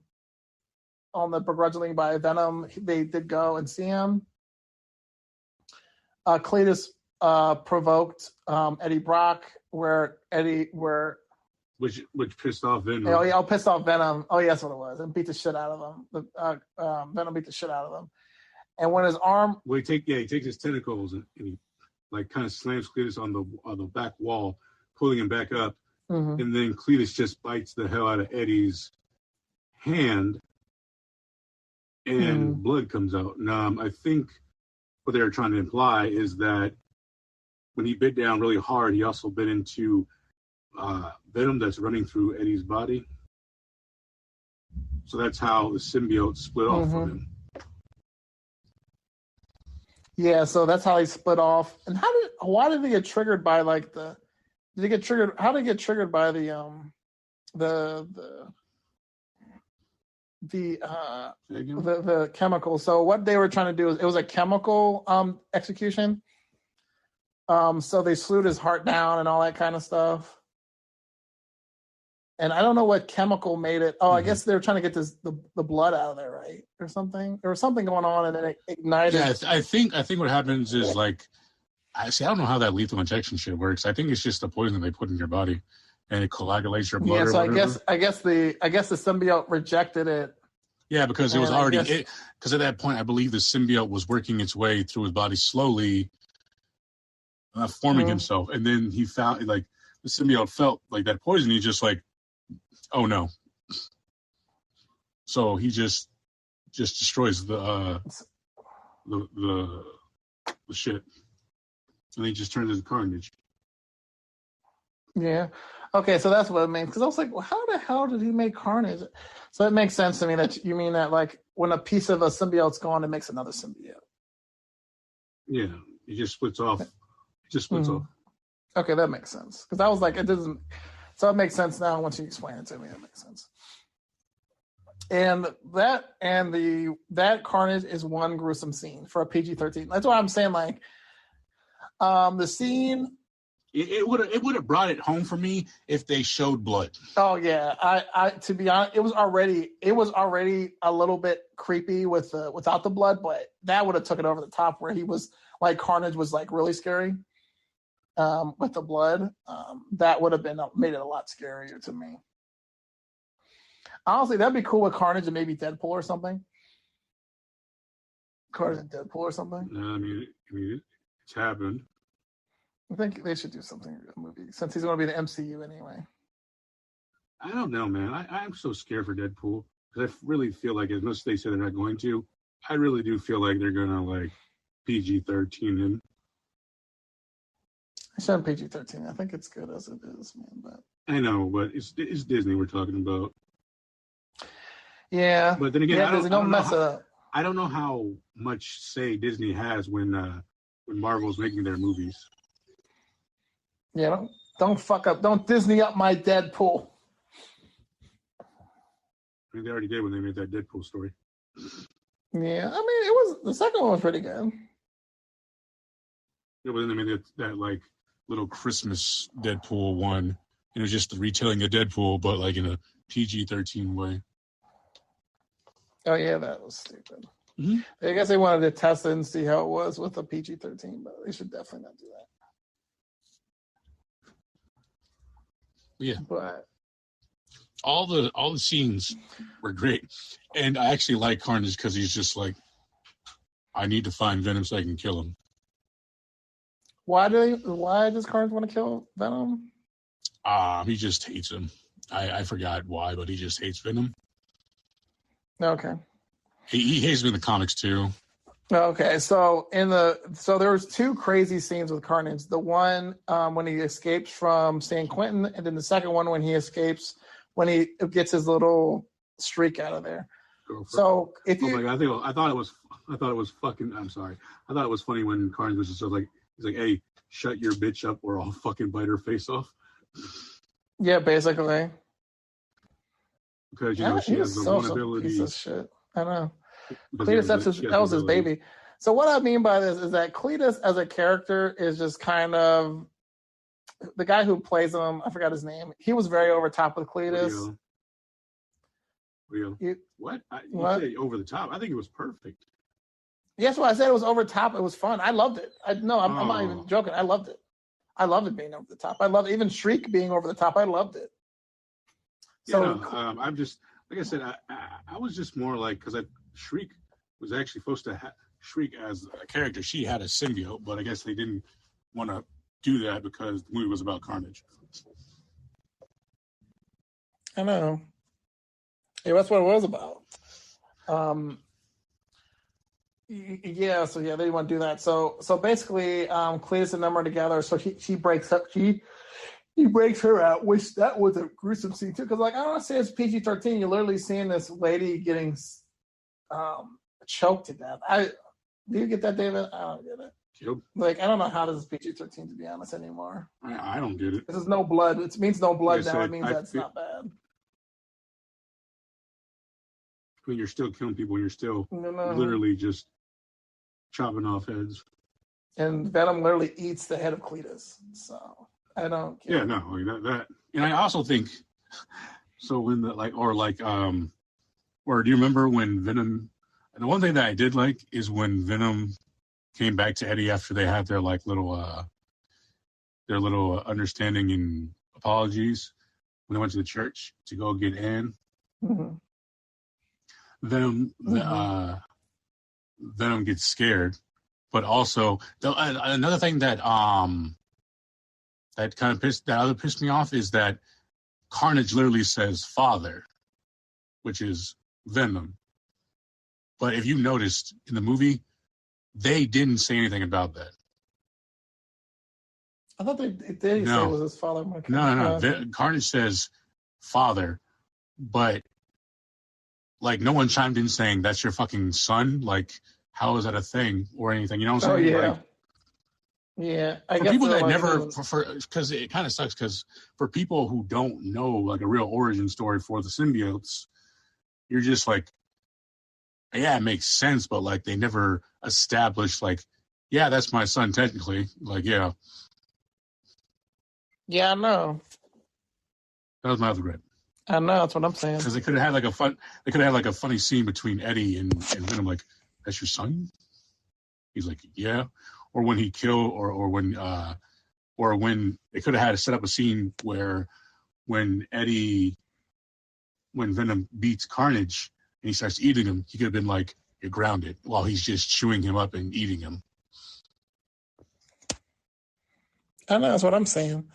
the begrudgingly by Venom. They did go and see him. Cletus provoked Eddie Brock, which pissed off Venom. Oh yeah, pissed off Venom. Oh yeah, that's what it was, and beat the shit out of him. Venom beat the shit out of him, and when his arm, he takes his tentacles and he like kind of slams Cletus on the back wall, pulling him back up, and then Cletus just bites the hell out of Eddie's hand, and blood comes out. And I think what they were trying to imply is that when he bit down really hard, he also bit into venom that's running through Eddie's body. So that's how the symbiote split off from him. Yeah, so that's how he split off. And why did he get triggered by how did he get triggered by the chemical? So what they were trying to do is it was a chemical execution. So they slewed his heart down and all that kind of stuff. And I don't know what chemical made it. Oh, I guess they were trying to get the blood out of there, right, or something. There was something going on, and then it ignited. Yeah, I think what happens is like I don't know how that lethal injection shit works. I think it's just the poison they put in your body, and it coagulates your blood. Yeah, so I guess the symbiote rejected it. Yeah, because it was already because at that point I believe the symbiote was working its way through his body slowly, forming himself, and then he found like the symbiote felt like that poison. He's just like, oh no. So he just destroys the shit, and he just turns into Carnage. Yeah. Okay, so that's what it means. Because I was like, well, how the hell did he make Carnage? So it makes sense to me that you mean that like when a piece of a symbiote's gone, it makes another symbiote. Yeah, he just splits off. Off. Okay, that makes sense. Because I was like, it doesn't. So it makes sense now once you explain it to me. It makes sense. And that Carnage is one gruesome scene for a PG-13. That's why I'm saying like, the scene. It would have brought it home for me if they showed blood. Oh yeah, I to be honest, it was already a little bit creepy without the blood, but that would have took it over the top where he was like Carnage was like really scary. With the blood, that would have made it a lot scarier to me. Honestly, that'd be cool with Carnage and maybe Deadpool or something. Carnage and Deadpool or something. No, I mean it's happened. I think they should do something in the movie since he's going to be in the MCU anyway. I don't know, man. I'm so scared for Deadpool because I really feel like, as much as they say they're not going to, I really do feel like they're going to like PG-13 him. I shouldn't PG-13. I think it's good as it is, man. But I know, but it's Disney we're talking about. Yeah, but then again, don't mess it up. I don't know how much say Disney has when Marvel's making their movies. Yeah, don't fuck up. Don't Disney up my Deadpool. I mean, they already did when they made that Deadpool story. Yeah, I mean, the second one was pretty good. Yeah, but then they made that like little Christmas Deadpool one. It was just the retelling of Deadpool, but like in a PG-13 way. Oh yeah, that was stupid. Mm-hmm. I guess they wanted to test it and see how it was with a PG-13, but they should definitely not do that. Yeah, but all the scenes were great, and I actually like Carnage because he's just like, I need to find Venom so I can kill him. Why does Carnage want to kill Venom? He just hates him. I forgot why, but he just hates Venom. Okay. He hates him in the comics too. Okay, so there was two crazy scenes with Carnage. The one when he escapes from San Quentin, and then the second one when he escapes when he gets his little streak out of there. So if you, I thought it was fucking. I'm sorry. I thought it was funny when Carnage was just like, he's like, "Hey, shut your bitch up, or I'll fucking bite her face off." Yeah, basically. Because she has the one ability. Piece of shit. I know. Cletus, that was his baby. So what I mean by this is that Cletus as a character is just kind of the guy who plays him. I forgot his name. He was very over top with Cletus. Real. What? You say over the top? I think it was perfect. Yes, what I said, it was over top. It was fun. I loved it. I'm not even joking. I loved it. I loved it being over the top. I loved even Shriek being over the top. I loved it. So I'm just like I said. I was just more like because Shriek was actually supposed to Shriek as a character. She had a symbiote, but I guess they didn't want to do that because the movie was about Carnage. I know. Yeah, that's what it was about. Yeah, so yeah, they didn't want to do that. So basically, Cletus and them are together. So she breaks up. He breaks her out, which that was a gruesome scene too. Because like I don't want to say it's PG-13. You're literally seeing this lady getting choked to death. Do you get that, David? I don't get it. Killed? Like I don't know how this is PG-13 to be honest anymore. I don't get it. This is no blood. It means no blood now. It means that's not bad. I mean, you're still killing people. And you're still literally just chopping off heads. And Venom literally eats the head of Cletus. So I don't care. Yeah, no, like that. And I also think so when or do you remember when Venom? And the one thing that I did like is when Venom came back to Eddie after they had their like little understanding and apologies when they went to the church to go get Anne. Mm-hmm. Venom gets scared, but also another thing that pissed me off is that Carnage literally says "father," which is Venom. But if you noticed in the movie, they didn't say anything about that. I thought they did say it was his father. No. Carnage says "father," but like no one chimed in saying that's your fucking son. Like, how is that a thing or anything? You know what I'm saying? Yeah. Like, yeah. For people that never, because it kind of sucks. Because for people who don't know like a real origin story for the symbiotes, you're just like, yeah, it makes sense, but like they never established like, yeah, that's my son technically. Like, yeah. Yeah, I know. That was my other grade. I know, that's what I'm saying. Because they could have had like a funny scene between Eddie and Venom, like, that's your son? He's like, yeah. Or when he killed, or when they could have had to set up a scene where when Venom beats Carnage and he starts eating him, he could have been like, you're grounded, while he's just chewing him up and eating him. I know, that's what I'm saying.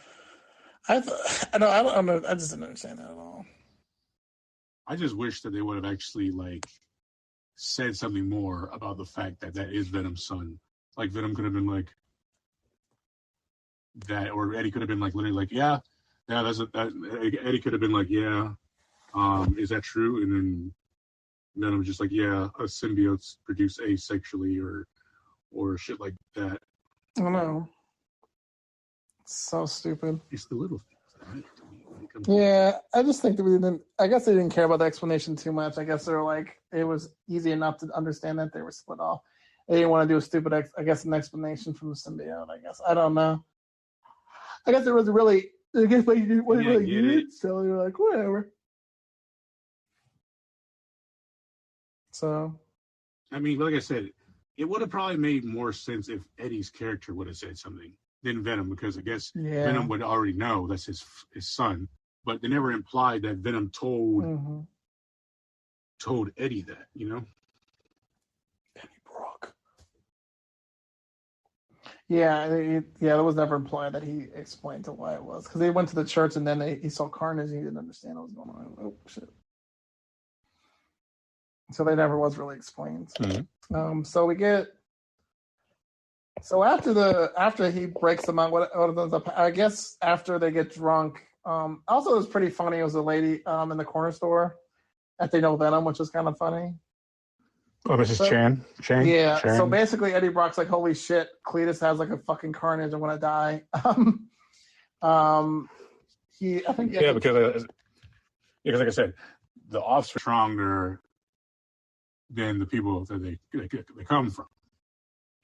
I don't know. I just didn't understand that at all. I just wish that they would have actually like said something more about the fact that is Venom's son. Like Venom could have been like that, or Eddie could have been like literally like, yeah, Eddie could have been like, yeah, is that true? And then Venom was just like, yeah, symbiotes produce asexually or shit like that. I don't know. So stupid. It's the little things, right? Yeah, I just think that I guess they didn't care about the explanation too much. I guess they were like, it was easy enough to understand that they were split off. They didn't want to do a stupid, an explanation from the symbiote, I guess. I don't know. I guess there was really, I guess what you really needed, so you're like, whatever. So. I mean, like I said, it would have probably made more sense if Eddie's character would have said something than Venom, because I guess Venom would already know that's his son, but they never implied that Venom told Eddie that, you know? Eddie Brock. Yeah, it was never implied that he explained to why it was, because they went to the church and then he saw Carnage and he didn't understand what was going on. Oh shit! So they never was really explained. Mm-hmm. So we get. So after he breaks them out, I guess after they get drunk. Also, it was pretty funny. It was a lady in the corner store that they know Venom, which was kind of funny. Oh, Mrs. Chan. Yeah. Chan. So basically, Eddie Brock's like, "Holy shit, Cletus has like a fucking Carnage. I'm gonna die." Because like I said, the offs are stronger than the people that they come from.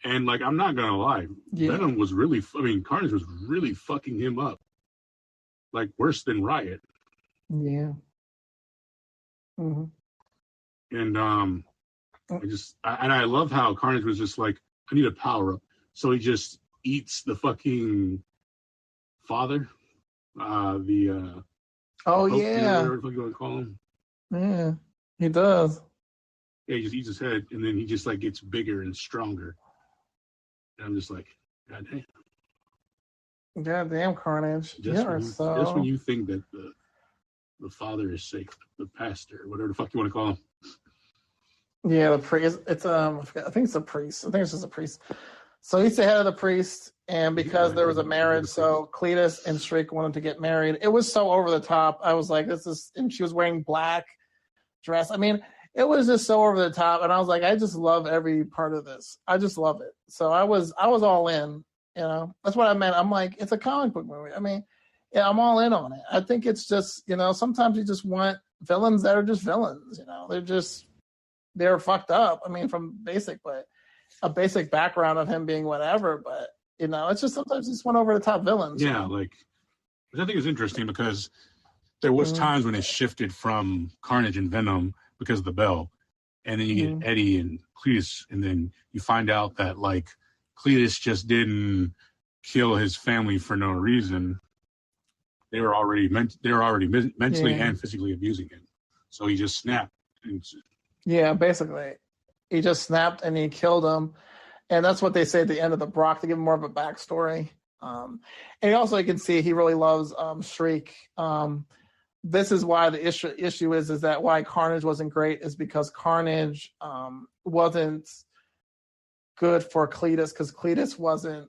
And like, I'm not gonna lie, Venom was Carnage was really fucking him up, like worse than Riot. Yeah. Mm-hmm. And I love how Carnage was just like, I need a power up, so he just eats the fucking father, whatever you want to call him. Yeah, he does. Yeah, he just eats his head, and then he just like gets bigger and stronger. And I'm just like, God damn. God damn, Carnage. Just when you think that the father is safe, the pastor, whatever the fuck you want to call him. Yeah, the priest. It's I think it's a priest. I think it's just a priest. So he's the head of the priest, and because there was a marriage, so Cletus and Shriek wanted to get married. It was so over the top. I was like, and she was wearing black dress. I mean, it was just so over the top, and I was like, I just love every part of this. I just love it. So I was all in. You know, that's what I meant. I'm like, it's a comic book movie. I mean, yeah, I'm all in on it. I think it's just, sometimes you just want villains that are just villains. They're fucked up. I mean, from a basic background of him being whatever, but it's just sometimes you just want over the top villains. Yeah, which I think is interesting because there was times when it shifted from Carnage and Venom because of the bell, and then you get Eddie and Cletus, and then you find out that like Cletus just didn't kill his family for no reason. They were already mentally and physically abusing him. So he just snapped. Yeah, basically. He just snapped and he killed him. And that's what they say at the end of the Brock to give him more of a backstory. And also you can see he really loves Shriek. This is why the issue is that why Carnage wasn't great is because Carnage wasn't good for Cletus, because Cletus wasn't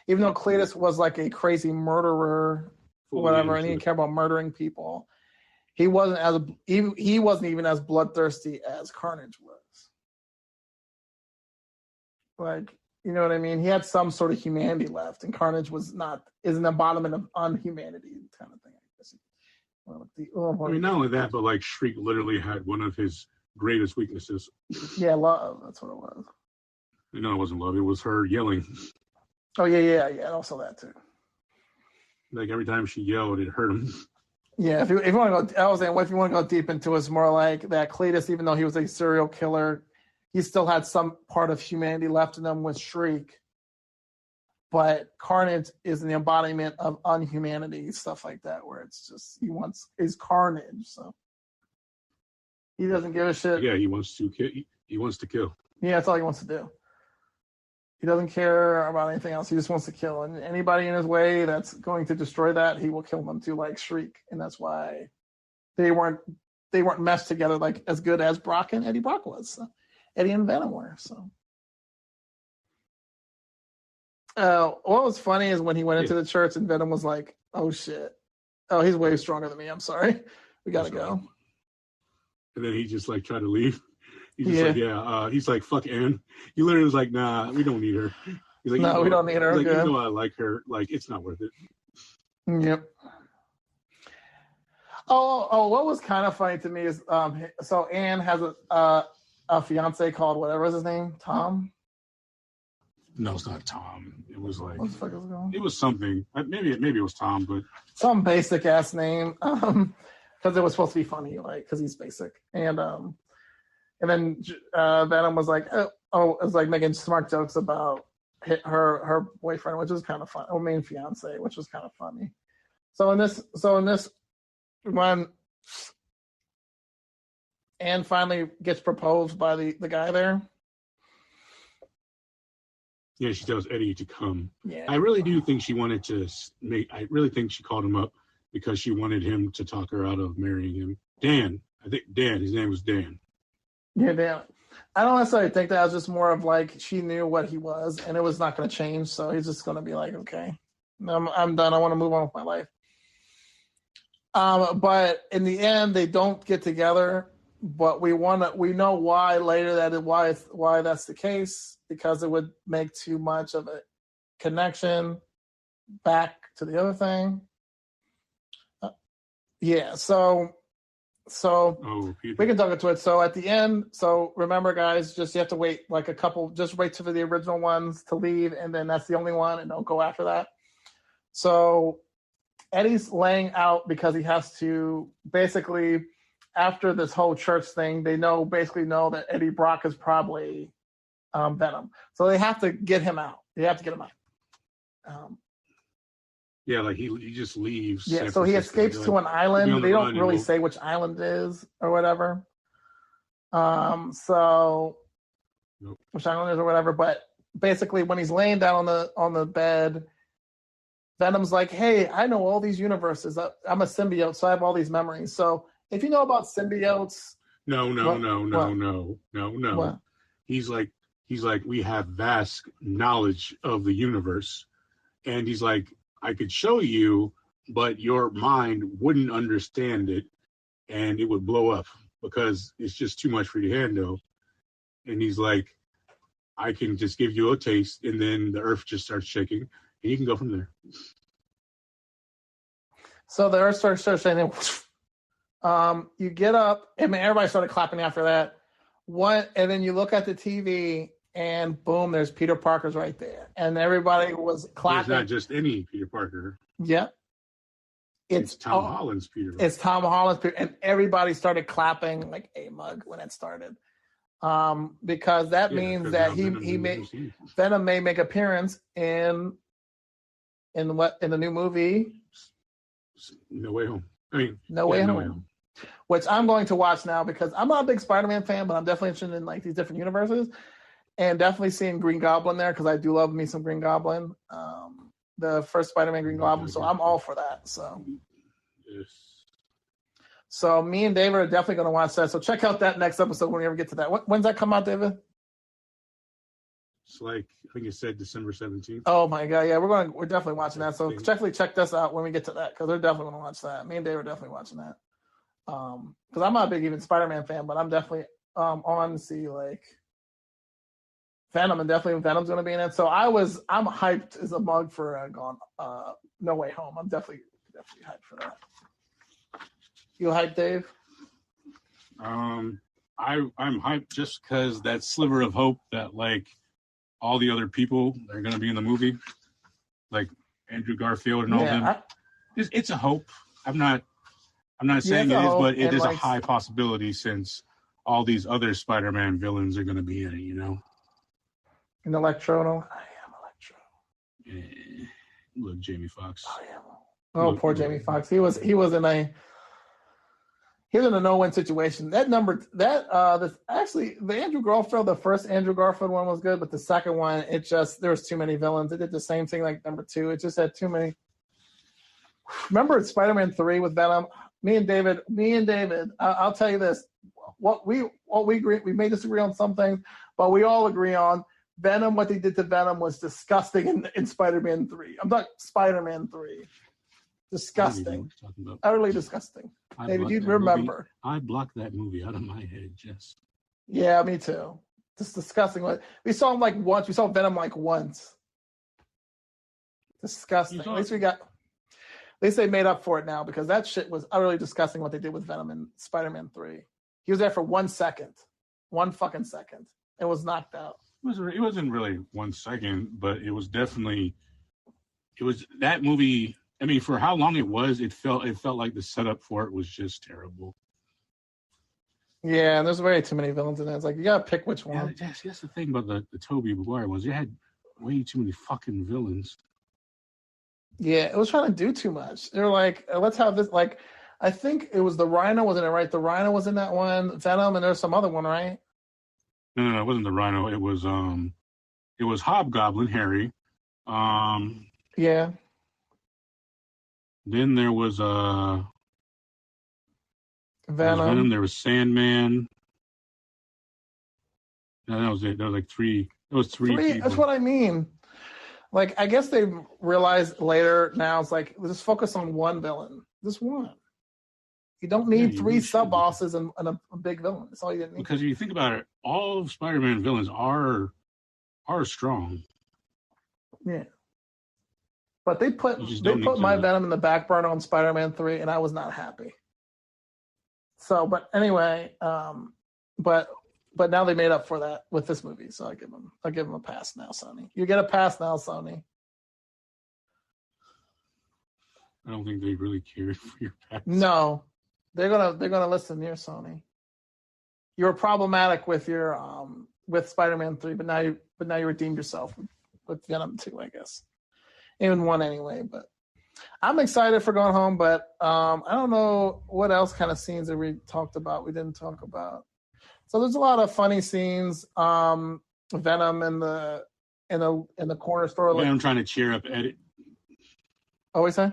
even though Cletus was like a crazy murderer or whatever, and he didn't care about murdering people, he wasn't even as bloodthirsty as Carnage was. Like, you know what I mean? He had some sort of humanity left, and Carnage is an embodiment of unhumanity kind of thing. I mean, not only that, but like Shriek literally had one of his greatest weaknesses. Yeah, love. That's what it was. No, it wasn't love. It was her yelling. Oh, yeah. Also that, too. Like, every time she yelled, it hurt him. Yeah, if you want to go, I was saying, if you want to go deep into it, it's more like that Cletus, even though he was a serial killer, he still had some part of humanity left in him with Shriek. But Carnage is an embodiment of unhumanity, stuff like that, where it's just, he's Carnage, so. He doesn't give a shit. Yeah, he wants to kill. He wants to kill. Yeah, that's all he wants to do. He doesn't care about anything else. He just wants to kill. And anybody in his way that's going to destroy that, he will kill them too, like Shriek. And that's why they weren't meshed together like as good as Brock and Eddie Brock was. So Eddie and Venom were. So what was funny is when he went into the church and Venom was like, "Oh shit. Oh, he's way stronger than me. I'm sorry. We gotta go." And then he just like tried to leave. He's just like, he's like, fuck Anne. He literally was like, nah, we don't need her. He's like, no, we don't need her. Like, you know I like her. Like, it's not worth it. Yep. Oh, what was kind of funny to me is, so Anne has a fiance called, whatever is his name? Tom? No, it's not Tom. It was like, what the fuck is it called? It was something. Maybe it was Tom, but. Some basic ass name. Because it was supposed to be funny, like, because he's basic. And then Venom was like, it was like making smart jokes about her boyfriend, which was kind of fun. Or main fiance, which was kind of funny. So in this, when Anne finally gets proposed by the guy there. Yeah, she tells Eddie to come. Yeah. I really do think she wanted to I really think she called him up because she wanted him to talk her out of marrying him. Dan. I think Dan. His name was Dan. Yeah, Dan. I don't necessarily think that. It was just more of like she knew what he was, and it was not going to change. So he's just going to be like, okay, I'm done. I want to move on with my life. But in the end, they don't get together. But we know why later why that's the case, because it would make too much of a connection back to the other thing. So we can talk into it. So at the end, so remember, guys, just you have to wait like just wait for the original ones to leave, and then that's the only one, and don't go after that. So Eddie's laying out because he has to basically, after this whole church thing, they basically know that Eddie Brock is probably Venom. So they have to get him out. They have to get him out. Yeah, like he just leaves. Yeah, so he escapes to an island. They don't really say which island it is or whatever. Which island it is or whatever. But basically, when he's laying down on the bed, Venom's like, "Hey, I know all these universes. I'm a symbiote, so I have all these memories. So if you know about symbiotes, no. What? He's like, we have vast knowledge of the universe, and he's like, I could show you, but your mind wouldn't understand it, and it would blow up because it's just too much for you to handle. And he's like, I can just give you a taste, and then the earth just starts shaking, and you can go from there. So the earth starts shaking. You get up, and everybody started clapping after that. And then you look at the TV, and boom, there's Peter Parker's right there. And everybody was clapping. It's not just any Peter Parker. Yeah. It's Tom Holland's Peter Parker. It's Tom Holland's Peter. And everybody started clapping like a mug when it started. because that means that Venom may make appearance in the new movie No Way Home. No Way Home, which I'm going to watch now because I'm not a big Spider-Man fan, but I'm definitely interested in like these different universes, and definitely seeing Green Goblin there because I do love me some Green Goblin, the first Spider-Man Green Goblin. So I'm all for that. So. Yes. So me and David are definitely going to watch that. So check out that next episode when we ever get to that. When's that come out, David? It's like, I think it said December 17th. Oh my God. Yeah, we're definitely watching that. So definitely check this out when we get to that because they're definitely going to watch that. Me and David are definitely watching that. Because I'm not a big even Spider-Man fan, but I'm definitely on to see like Venom, and definitely Venom's going to be in it. So I'm hyped as a mug for No Way Home. I'm definitely hyped for that. You hyped, Dave? I'm hyped just because that sliver of hope that like all the other people that are going to be in the movie, like Andrew Garfield and all them. It's a hope. I'm not saying it is, but it is a high possibility since all these other Spider-Man villains are going to be in it. You know. And Electro, no? I am Electro. Yeah. Look, Jamie Foxx. Poor Jamie Foxx. He was in a no-win situation. The Andrew Garfield, the first Andrew Garfield one was good, but the second one, there was too many villains. It did the same thing like number 2. It just had too many. Remember Spider-Man 3 with Venom? Me and David, I'll tell you this. What we agree, we may disagree on some things, but we all agree on Venom. What they did to Venom was disgusting in Spider-Man 3. I'm talking Spider-Man 3. Disgusting. Utterly disgusting. David, you'd remember. I blocked that movie out of my head, Jess. Yeah, me too. Just disgusting. We saw him like once. We saw Venom like once. Disgusting. At least they made up for it now because that shit was utterly disgusting what they did with Venom in Spider-Man 3. He was there for 1 second. 1 fucking second. And was knocked out. It wasn't really 1 second, but it was that movie. I mean, for how long it was, it felt like the setup for it was just terrible. Yeah, and there's way too many villains in it. It's like you gotta pick which one. Yeah, that's the thing about the Tobey Maguire ones. They had way too many fucking villains. Yeah, it was trying to do too much. They were like, let's have this. Like, I think it was the Rhino, wasn't it? Right, the Rhino was in that one. Venom, and there's some other one, right? No, it wasn't the Rhino. It was Hobgoblin Harry. Yeah. Then there was Venom. There was Sandman. No, that was it. There was like 3. It was 3 people. That's what I mean. Like, I guess they realized later now it's like, just focus on one villain. Just one. You don't need 3 sub-bosses and a big villain. That's all you need. Because if you think about it, all of Spider-Man villains are strong. Yeah. But they put my Venom in the back burner on Spider-Man 3, and I was not happy. So, but anyway, but now they made up for that with this movie, so I'll give them a pass now, Sony. You get a pass now, Sony. I don't think they really cared for your pass. No, they're gonna listen here, Sony. You were problematic with your with Spider-Man 3, but now you redeemed yourself with Venom 2, I guess. Even 1 anyway, but I'm excited for going home, but I don't know what else kind of scenes that we talked about. We didn't talk about. So there's a lot of funny scenes. Venom in the corner store. Venom trying to cheer up Eddie. Oh, what you say?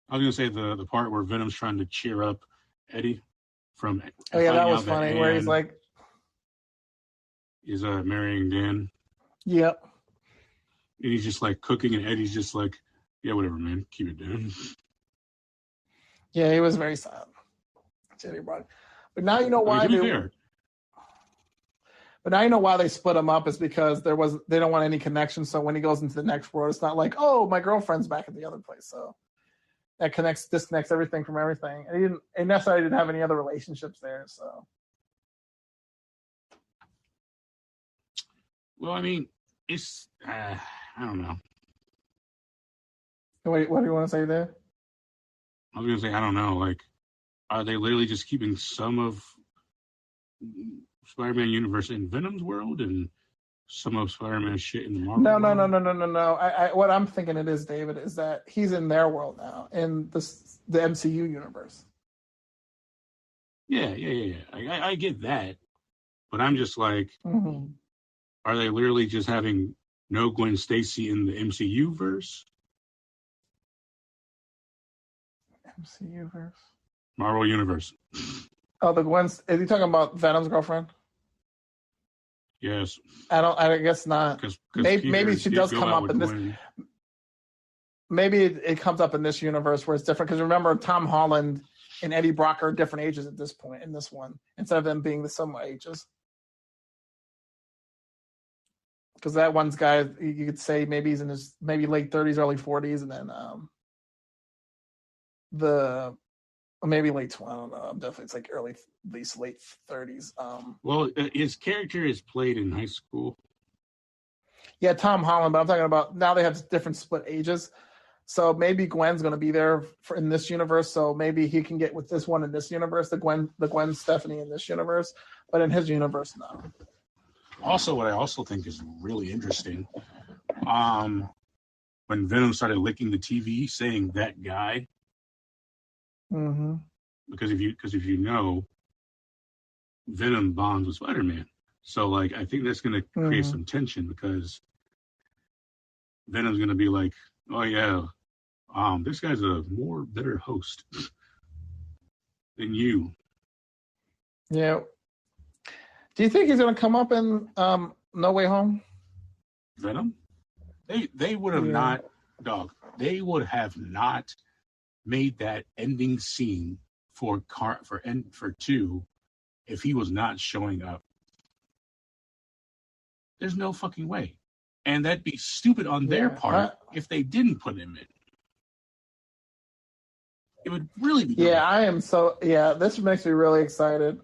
I was gonna say the part where Venom's trying to cheer up Eddie from. Oh yeah, that was funny. Where he's like, he's marrying Dan. Yep. And he's just like cooking, and Eddie's just like, yeah, whatever, man, keep it down. Yeah, he was very sad. But now you know why But now you know why they split him up is because they don't want any connection. So when he goes into the next world, it's not like, oh, my girlfriend's back at the other place. So that disconnects everything from everything. And he necessarily didn't have any other relationships there. So. Well, I mean, it's I don't know. Wait, what do you want to say there? I was gonna say I don't know. Like, are they literally just keeping some of Spider-Man universe in Venom's world and some of Spider-Man shit in the Marvel No. What I'm thinking it is, David, is that he's in their world now, in the MCU universe. Yeah. I get that. But I'm just like, Are they literally just having no Gwen Stacy in the MCU verse? MCU verse? Marvel Universe. Oh, the Gwen. Is he talking about Venom's girlfriend? Yes. I guess not. Cause maybe she does come up in this. Maybe it comes up in this universe where it's different. Because remember, Tom Holland and Eddie Brock are different ages at this point in this one, instead of them being the similar ages. Because that one's guy, you could say maybe he's in his late 30s, early 40s, and then maybe late 20s. I don't know. Definitely, it's like at least late 30s. Well, his character is played in high school. Yeah, Tom Holland, but I'm talking about now they have different split ages. So maybe Gwen's going to be there in this universe. So maybe he can get with this one in this universe, the Gwen Stephanie in this universe, but in his universe, no. Also, what I also think is really interesting, when Venom started licking the TV, saying that guy, because if you know, Venom bonds with Spider-Man, so like I think that's going to create some tension because Venom's going to be like, oh yeah, this guy's a better host than you. Yeah. Do you think he's going to come up in No Way Home? Venom? They would have not, dog. They would have not made that ending scene for 2 if he was not showing up. There's no fucking way, and that'd be stupid on their part if they didn't put him in. It would really be. Yeah, I am so. Yeah, this makes me really excited.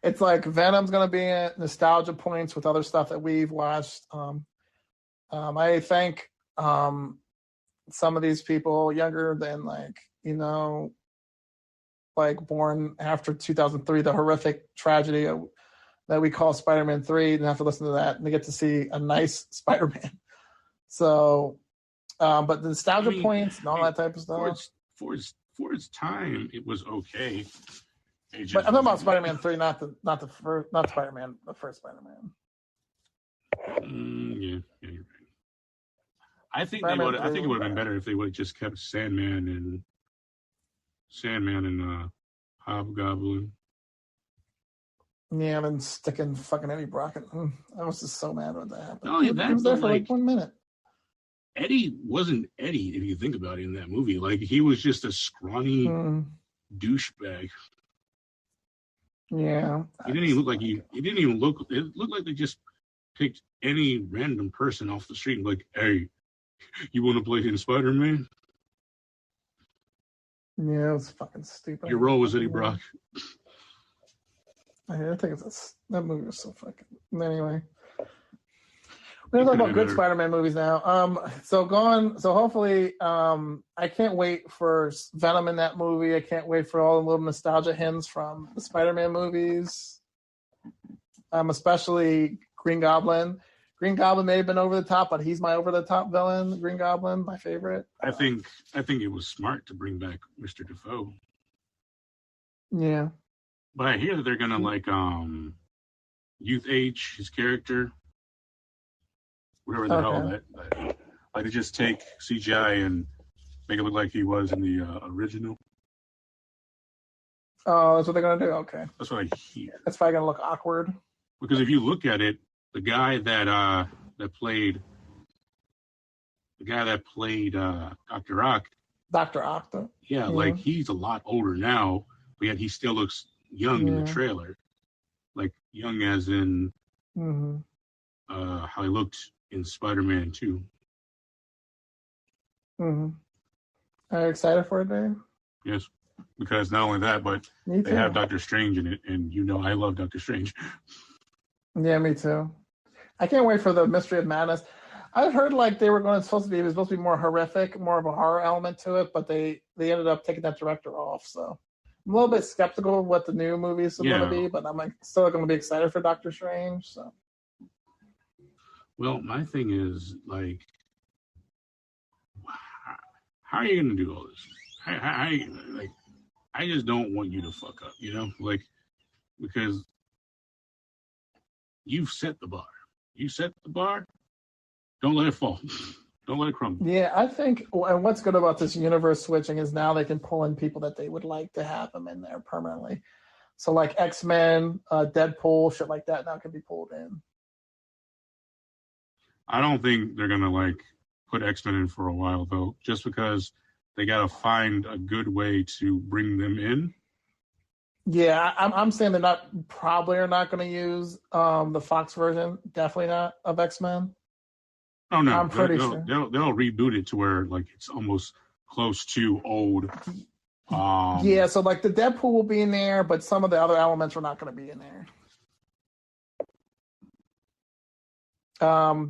It's like Venom's going to be in nostalgia points with other stuff that we've watched. I think some of these people younger than born after 2003, the horrific tragedy that we call Spider-Man 3, and have to listen to that, and they get to see a nice Spider-Man. So, but the nostalgia points and all that type of stuff. For its time, it was okay. But I'm talking about Spider-Man 3, not Spider-Man, the first Spider-Man. Yeah, you're right. I think it would have been better if they would have just kept Sandman and Hobgoblin. Yeah, and then sticking fucking Eddie Brock. I was just so mad when that happened. No, yeah, he was there for like 1 minute. Eddie wasn't Eddie if you think about it in that movie. Like he was just a scrawny douchebag. Yeah. He didn't even look like he didn't even look. It looked like they just picked any random person off the street and like, hey, you want to play in Spider-Man? Yeah, it was fucking stupid. Your role was Eddie Brock. I think that movie was so fucking. Anyway, we're gonna talk about good Spider-Man movies now. So hopefully, I can't wait for Venom in that movie. I can't wait for all the little nostalgia hints from the Spider-Man movies. Especially Green Goblin. Green Goblin may have been over the top, but he's my over the top villain. Green Goblin, my favorite. I think it was smart to bring back Mr. Defoe. Yeah. But I hear that they're gonna youth age his character. Whatever the hell that like to just take CGI and make it look like he was in the original. Oh, that's what they're gonna do? Okay. That's what I hear. That's probably gonna look awkward. Because if you look at it, the guy that played Dr. Ock. Dr. Octa. Yeah, like he's a lot older now, but yet he still looks young in the trailer. Like young as in how he looked in Spider-Man 2. Are you excited for it, Dave? Yes, because not only that, but they have Doctor Strange in it, and I love Doctor Strange. Yeah, me too. I can't wait for the Mystery of Madness. I've heard like it was supposed to be more horrific, more of a horror element to it, but they ended up taking that director off. So I'm a little bit skeptical of what the new movies are going to be, but I'm still going to be excited for Doctor Strange. So, well, my thing is like, how are you going to do all this? I just don't want you to fuck up, like, because you've set the bar. You set the bar. Don't let it fall. Don't let it crumble. Yeah, I think, and what's good about this universe switching is now they can pull in people that they would like to have them in there permanently. So like X-Men, Deadpool, shit like that now can be pulled in. I don't think they're going to like put X-Men in for a while though, just because they got to find a good way to bring them in. Yeah, I'm saying they're not going to use the Fox version. Definitely not of X-Men. Oh no, I'm pretty sure they'll reboot it to where like it's almost close to old. Yeah, so like the Deadpool will be in there, but some of the other elements are not going to be in there.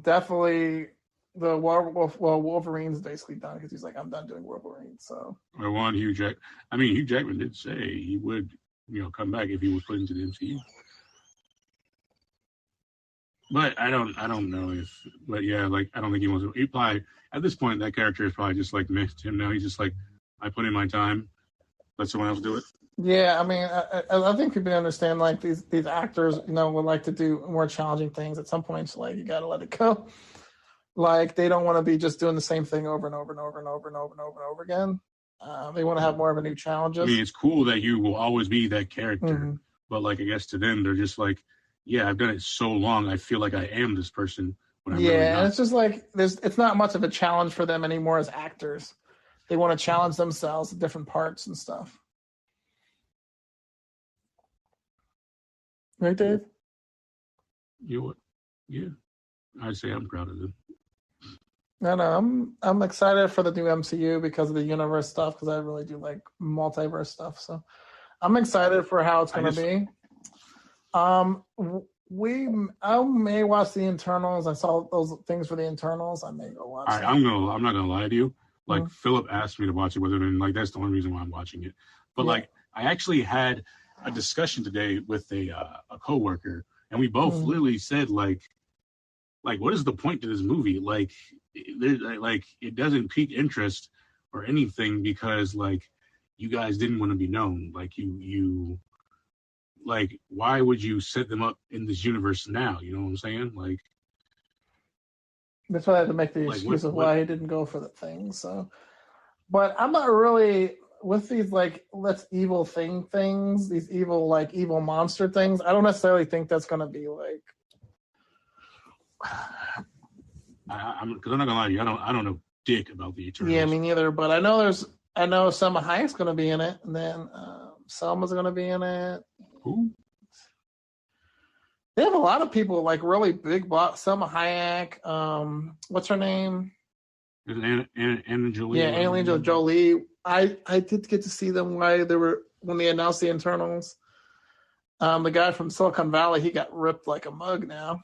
Definitely the Wolverine's basically done because he's like, I'm done doing Wolverine. So I want Hugh Jackman did say he would, come back if he was put into the MCU. But I don't know but yeah, like I don't think he wants to. He probably at this point that character is probably just like missed him now. He's just like, I put in my time, let someone else do it. Yeah, I mean, I think people understand like these actors, would like to do more challenging things. At some points, like you got to let it go. Like they don't want to be just doing the same thing over and over and over and over and over and over and over again. They want to have more of a new challenges. I mean, it's cool that you will always be that character, but like I guess to them, they're just like, yeah, I've done it so long. I feel like I am this person. When I'm really not. And it's just like it's not much of a challenge for them anymore as actors. They want to challenge themselves at different parts and stuff. Right, Dave? You know what? Yeah, I'd say I'm proud of them. No, I'm excited for the new MCU because of the universe stuff. Because I really do like multiverse stuff. So I'm excited for how it's going to be. I may watch the Internals. I saw those things for the Internals. I may go watch. All right, I'm not gonna lie to you. Like Philip asked me to watch it with him, and like that's the only reason why I'm watching it. But like I actually had a discussion today with a coworker, and we both literally said like what is the point to this movie? Like it doesn't pique interest or anything because like you guys didn't want to be known. Like you. Like, why would you set them up in this universe now? You know what I'm saying? Like, that's why I had to make the excuse of why he didn't go for the thing. So, but I'm not really with these like let's evil things, these evil monster things. I don't necessarily think that's gonna be like. I'm because I'm not gonna lie to you. I don't know dick about the Eternals. Yeah, me neither. But I know Selma Hayek's gonna be in it, and then Selma's gonna be in it. Who? They have a lot of people like really big. Selma Hayek. What's her name? Anna Jolie. Yeah, Angelina Jolie. I did get to see them when they announced the Internals. The guy from Silicon Valley, he got ripped like a mug now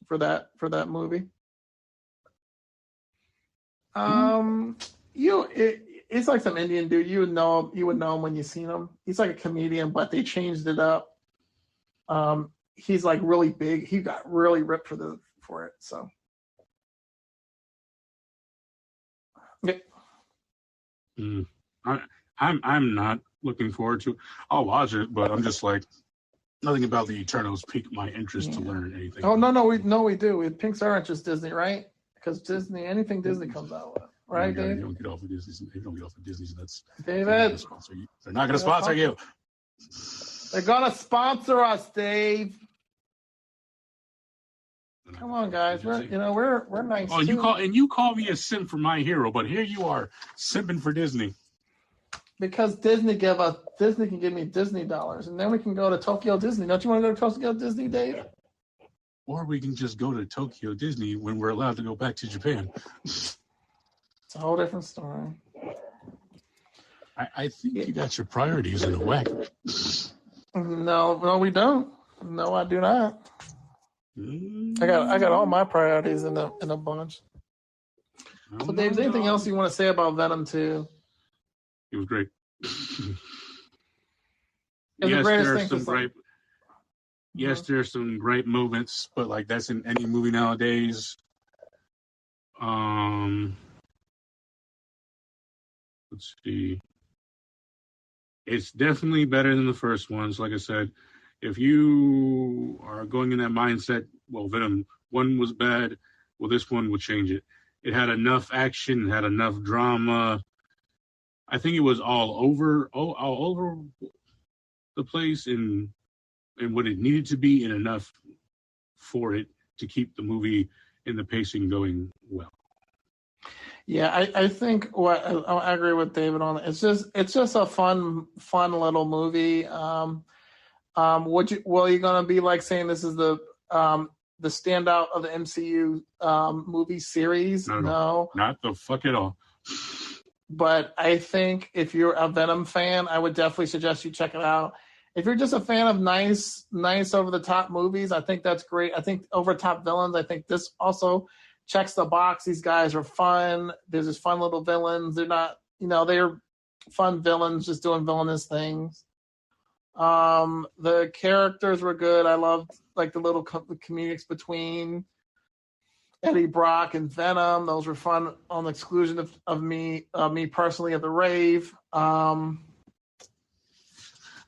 for that movie. It's like some Indian dude. You would know him when you seen him. He's like a comedian, but they changed it up. He's like really big. He got really ripped for it. So, yeah. I'm not looking forward to. I'll watch it, but I'm just like nothing about the Eternals piqued my interest to learn anything. Oh no, we do. It piques our interest, Disney, right? Because anything Disney comes out with. Right, Dave? They don't get off of Disney. They don't get off of Disney's nuts. David, they're not going to sponsor you. They're going to sponsor us, Dave. Come on, guys. We're nice. Oh, you call me a simp for My Hero, but here you are simping for Disney. Because Disney can give me Disney dollars, and then we can go to Tokyo Disney. Don't you want to go to Tokyo Disney, Dave? Or we can just go to Tokyo Disney when we're allowed to go back to Japan. It's a whole different story. I think you got your priorities in a whack. No, we don't. No, I do not. I got all my priorities in a bunch. So, Dave, is there anything else you want to say about Venom 2? It was great. yes, there are some great. Yes, there's some great moments, but like that's in any movie nowadays. Let's see. It's definitely better than the first ones. Like I said, if you are going in that mindset, well, Venom 1 was bad, well, this one will change it. It had enough action, had enough drama. I think it was all over the place and what it needed to be, and enough for it to keep the movie and the pacing going well. Yeah, I think I agree with David on it. It's just a fun little movie. Are you gonna be like saying this is the standout of the MCU movie series? No, not the fuck at all. But I think if you're a Venom fan, I would definitely suggest you check it out. If you're just a fan of nice over the top movies, I think that's great. I think over top villains, I think this also checks the box. These guys are fun. There's just fun little villains. They're not, they're fun villains just doing villainous things. The characters were good. I loved like the little comedics between Eddie Brock and Venom. Those were fun on the exclusion of me personally at the rave.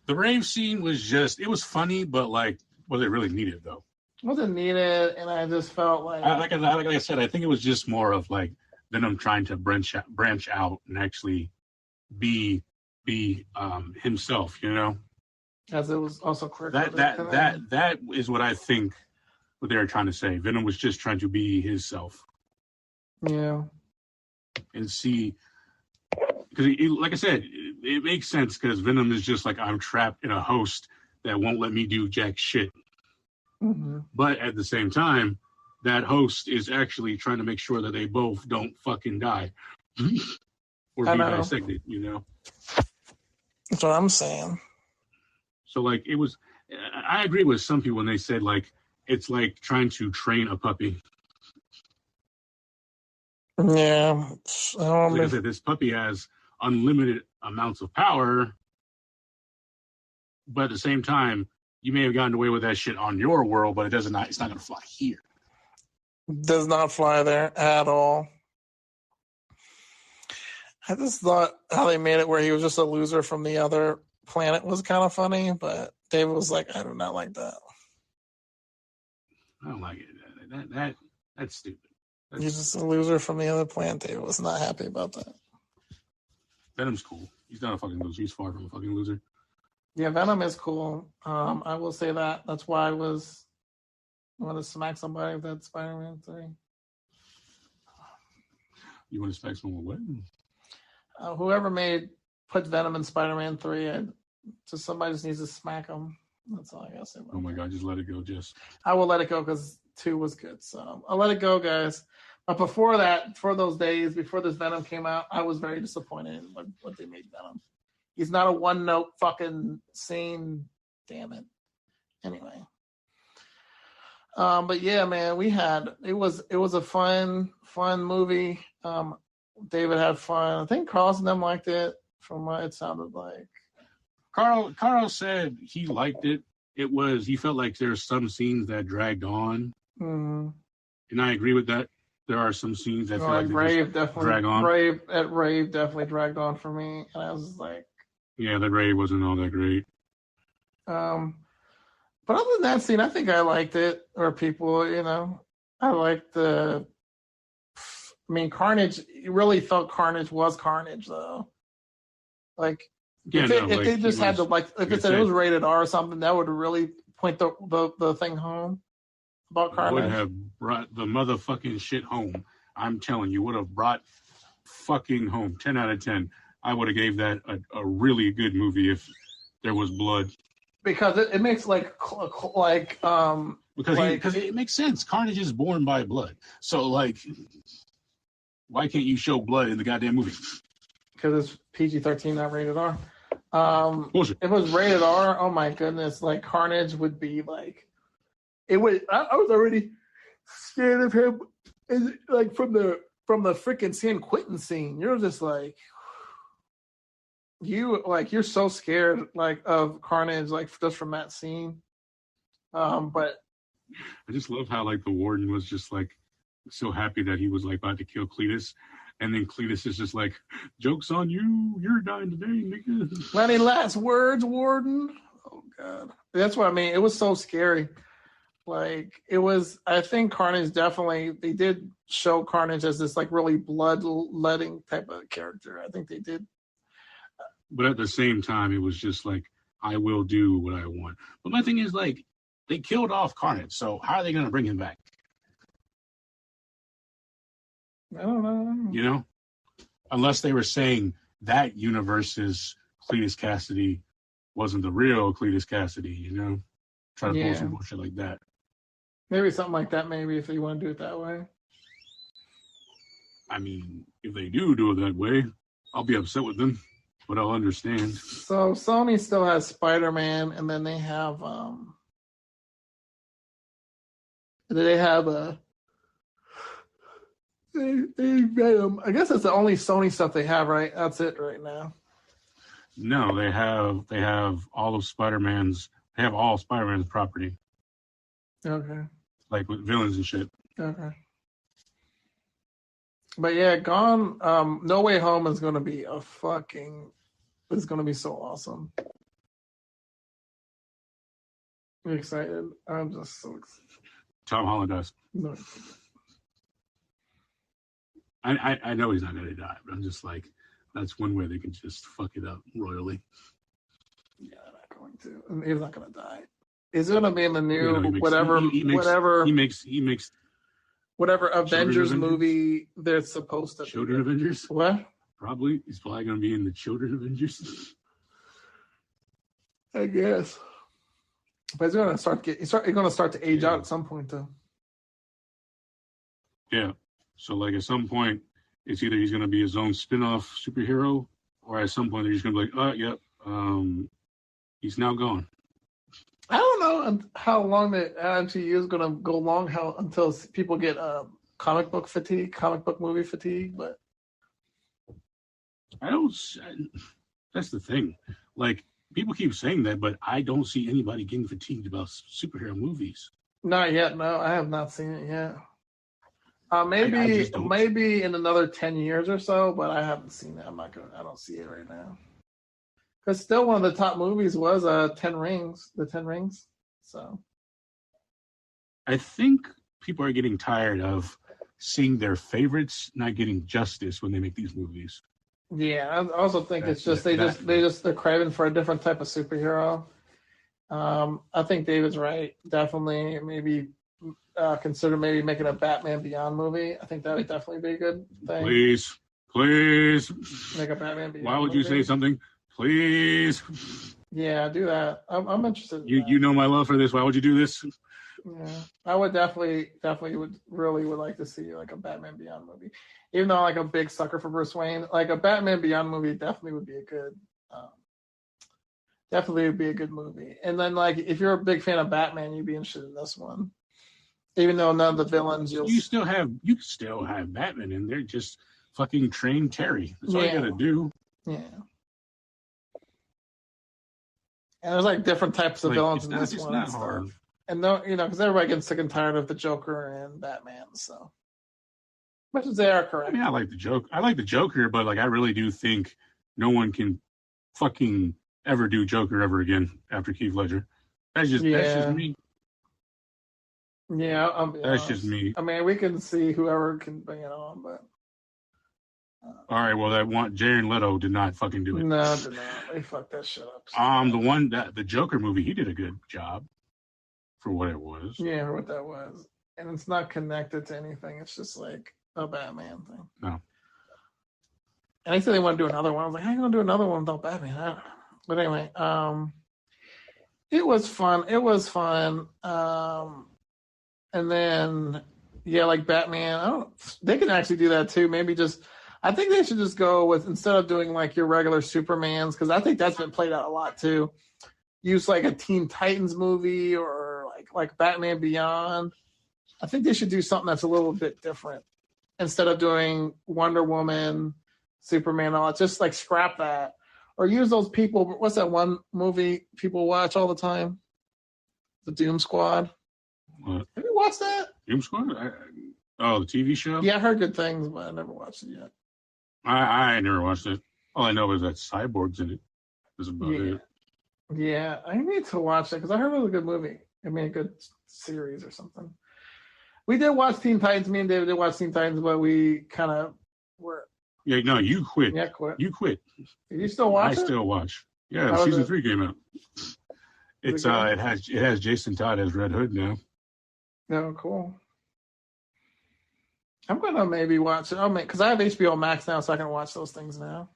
The rave scene was it was funny, but like, was it really needed though? Wasn't needed, and I just felt like like I said, I think it was just more of like Venom trying to branch out and actually be himself, As it was also clear that is what I think what they were trying to say. Venom was just trying to be himself. Yeah. And see, because like I said, it makes sense because Venom is just like, I'm trapped in a host that won't let me do jack shit. Mm-hmm. But at the same time, that host is actually trying to make sure that they both don't fucking die or be dissected, That's what I'm saying. So, like, I agree with some people when they said, like, it's like trying to train a puppy. Yeah. Like I said, this puppy has unlimited amounts of power, but at the same time, you may have gotten away with that shit on your world, but it's not going to fly here. Does not fly there at all. I just thought how they made it where he was just a loser from the other planet was kind of funny, but David was like, I do not like that. I don't like it. That's stupid. He's just a loser from the other planet. David was not happy about that. Venom's cool. He's not a fucking loser. He's far from a fucking loser. Yeah, Venom is cool. I will say that. That's why I want to smack somebody with that Spider-Man 3. You want to smack someone with what? Whoever put Venom in Spider-Man 3, somebody just needs to smack him. That's all I gotta say about Oh my God, just let it go, Jess. I will let it go because 2 was good. So I'll let it go, guys. But before that, for those days, before this Venom came out, I was very disappointed in what they made Venom. He's not a one-note fucking scene. Damn it. Anyway. But yeah, man, it was a fun movie. David had fun. I think Carlos and them liked it from what it sounded like. Carl said he liked it. He felt like there's some scenes that dragged on. Mm-hmm. And I agree with that. There are some scenes that feel like Rave definitely drag on. Rave definitely dragged on for me. And I was like, yeah, the Rave wasn't all that great. But other than that scene, I think I liked it. Or people, I liked Carnage. You really felt Carnage was Carnage, though. Like, if they just had to, like, if it said it was rated R or something, that would really point the thing home about Carnage. Would have brought the motherfucking shit home. I'm telling you, would have brought fucking home. 10 out of 10. I would have gave that a really good movie if there was blood. Because it makes because it makes sense. Carnage is born by blood. So like, why can't you show blood in the goddamn movie? Because it's PG-13, not rated R. Bullshit. If it was rated R, oh my goodness, like Carnage would be like, it would. I was already scared of him, like from the freaking San Quentin scene. You're just like, you're so scared like of Carnage, like just from that scene. But I just love how like the warden was just like so happy that he was like about to kill Cletus, and then Cletus is just like, "Joke's on you! You're dying today, nigga." Any last words, Warden? Oh God, that's what I mean. It was so scary. Like it was. I think Carnage definitely. They did show Carnage as this like really bloodletting type of character. I think they did. But at the same time, it was just like, I will do what I want. But my thing is like, they killed off Carnage, so how are they going to bring him back? I don't know. You know, unless they were saying that universe's Cletus Cassidy wasn't the real Cletus Cassidy, you know, try to pull some bullshit like that. Maybe something like that. Maybe if you want to do it that way. I mean, if they do it that way, I'll be upset with them, but I'll understand. So Sony still has Spider-Man, and then they have Venom. I guess that's the only Sony stuff they have, right? That's it right now. No, they have all of Spider-Man's. They have all Spider-Man's property. Okay. Like with villains and shit. Okay. But yeah, No Way Home is going to be it's going to be so awesome. I'm excited. I'm just so excited. Tom Holland does. No. I know he's not going to die, but I'm just like, that's one way they can just fuck it up royally. Yeah, they're not going to. He's not going to die. He's going to be in the new he makes whatever Avengers movie they're supposed to. Children Avengers? What? Probably. He's probably going to be in the Children Avengers. I guess. But he's going to start to age out at some point, though. Yeah. So, like, at some point, it's either he's going to be his own spin-off superhero, or at some point, they're just going to be like, he's now gone. I don't know how long the MCU is going to go long, until people get comic book movie fatigue, but that's the thing. Like, people keep saying that, but I don't see anybody getting fatigued about superhero movies. Not yet. No, I have not seen it yet. Maybe in another 10 years or so, but I haven't seen it. I don't see it right now. Because still one of the top movies was The 10 Rings. So I think people are getting tired of seeing their favorites not getting justice when they make these movies. Yeah, I also think they're craving for a different type of superhero. I think David's right. Definitely, maybe consider maybe making a Batman Beyond movie. I think that would definitely be a good thing. Please make a Batman Beyond. Why would you say something? Please. Yeah, do that. I'm interested. You know my love for this. Why would you do this? Yeah, I would definitely would like to see like a Batman Beyond movie. Even though I'm like a big sucker for Bruce Wayne, like a Batman Beyond movie definitely would be a good movie. And then like if you're a big fan of Batman, you'd be interested in this one. Even though none of the villains, you still have Batman in there. Just fucking train Terry. That's all you gotta do. Yeah. And there's like different types of villains in this one. It's not hard. And no, because everybody gets sick and tired of the Joker and Batman. So, much as they are correct. I mean, I like the Joker, but like I really do think no one can fucking ever do Joker ever again after Heath Ledger. That's just me. Yeah, that's just me. I mean, we can see whoever can bring it on, but. All right, well, Jared Leto did not fucking do it. No, did not. They fucked that shit up. The Joker movie, he did a good job for what it was. Yeah, for what that was. And it's not connected to anything. It's just like a Batman thing. No. And they said they want to do another one. I was like, how are you going to do another one without Batman? But anyway, it was fun. And then, yeah, like Batman, they can actually do that too. Maybe I think they should just go with, instead of doing like your regular Supermans, because I think that's been played out a lot too, use like a Teen Titans movie or like Batman Beyond. I think they should do something that's a little bit different instead of doing Wonder Woman, Superman, all that. Just like scrap that, or use those people. What's that one movie people watch all the time? The Doom Squad. What? Have you watched that? Doom Squad? The TV show? Yeah, I heard good things, but I never watched it yet. I never watched it. All I know is that Cyborg's in it. That's about it. Yeah, I need to watch it because I heard it was a good movie. I mean, a good series or something. We did watch Teen Titans. Me and David did watch Teen Titans, but we kind of were. Yeah, no, you quit. Yeah, quit. You quit. Did you still watch it? I still watch. Yeah, How season 3 came out. It's it has Jason Todd as Red Hood now. Oh, cool. I'm gonna maybe watch it. Because I have HBO Max now, so I can watch those things now.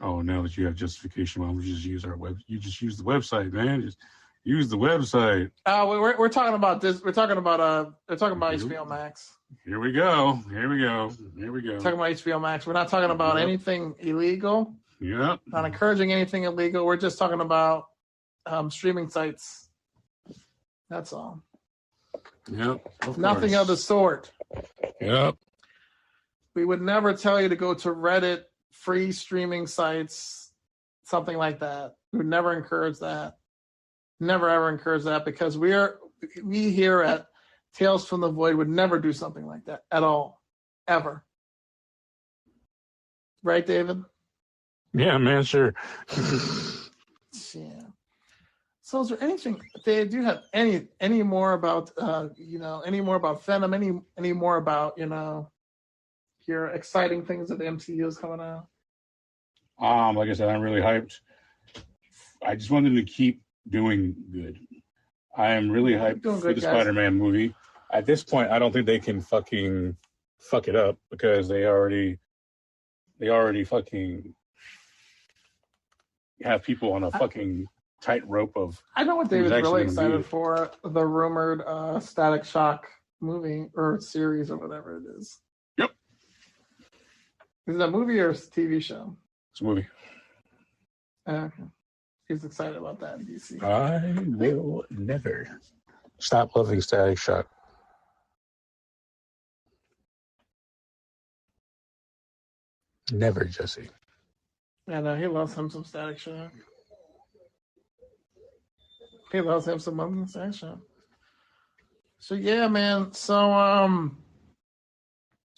Oh, now that you have justification, why don't we just use our web? You just use the website, man. Just use the website. Oh, we're talking about this. We're talking about HBO Max. Here we go. Talking about HBO Max. We're not talking about anything illegal. Yeah. Not encouraging anything illegal. We're just talking about streaming sites. That's all. Yep. Nothing of the sort. Yep. We would never tell you to go to Reddit, free streaming sites, something like that. We would never encourage that. Never ever encourage that because we here at Tales from the Void would never do something like that at all. Ever. Right, David? Yeah, man, sure. Yeah. So is there anything, Dave, do you have any more about any more about Venom, any more about, your exciting things that the MCU is coming out? Like I said, I'm really hyped. I just want them to keep doing good. I am really hyped for the Spider-Man movie. At this point, I don't think they can fucking fuck it up because they already fucking have people on a fucking tightrope of. I know what David's really excited for, the rumored Static Shock movie or series or whatever it is. Yep. Is it a movie or a TV show? It's a movie. Okay. He's excited about that in DC. I will never stop loving Static Shock. Never, Jesse. Yeah, no, he loves him some Static Shock. He loves him some Static Shock. So yeah, man. So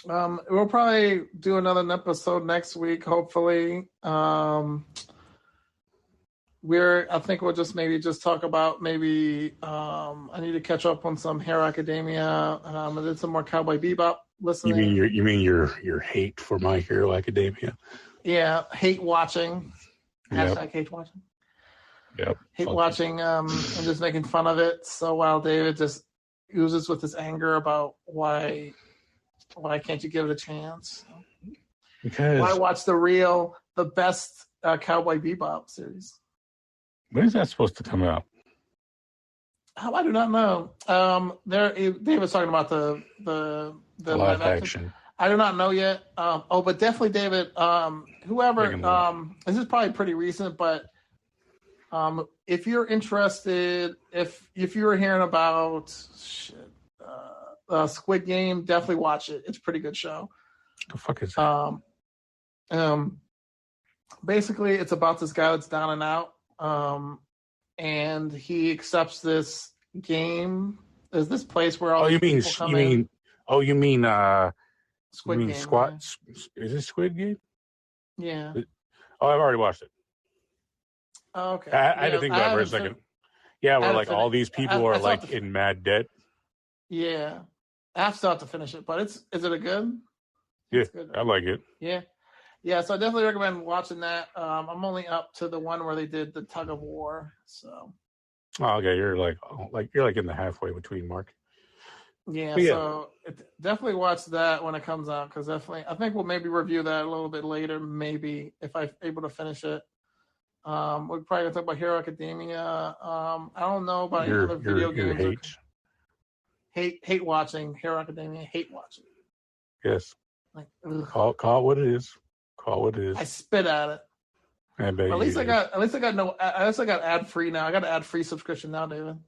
we'll probably do another episode next week, hopefully. I think we'll just talk about I need to catch up on some Hero Academia. I did some more Cowboy Bebop listening. You mean your hate for My Hero Academia? Yeah, hate watching. Yep. Hashtag hate watching. Yep. Hate watching and just making fun of it. So while David just oozes with his anger about why can't you give it a chance? Because why watch the best Cowboy Bebop series? When is that supposed to come out? I do not know. David's talking about the live action. I do not know yet. But definitely, David. Whoever. This is probably pretty recent, but if you're interested, if you were hearing about Squid Game, definitely watch it. It's a pretty good show. The fuck is it? Basically, it's about this guy that's down and out. And he accepts this game. There's this place where all you mean Squid Game. Squat? Is it Squid Game? Yeah. Oh, I've already watched it. Oh, okay. I had to think about it for a second. Yeah, where like all these people are like in mad debt. Yeah, I still have to finish it, but is it a good? Yeah, good. I like it. Yeah. So I definitely recommend watching that. I'm only up to the one where they did the tug of war. So. Oh, okay. You're like in the halfway between mark. Yeah. So definitely watch that when it comes out because I think we'll maybe review that a little bit later. Maybe if I'm able to finish it. We're probably gonna talk about Hero Academia. I don't know about any other video games. Hate watching Hero Academia. Hate watching. Yes. Like call it what it is. Call it what it is. I spit at it. At least I got ad free now. I got an ad free subscription now, David.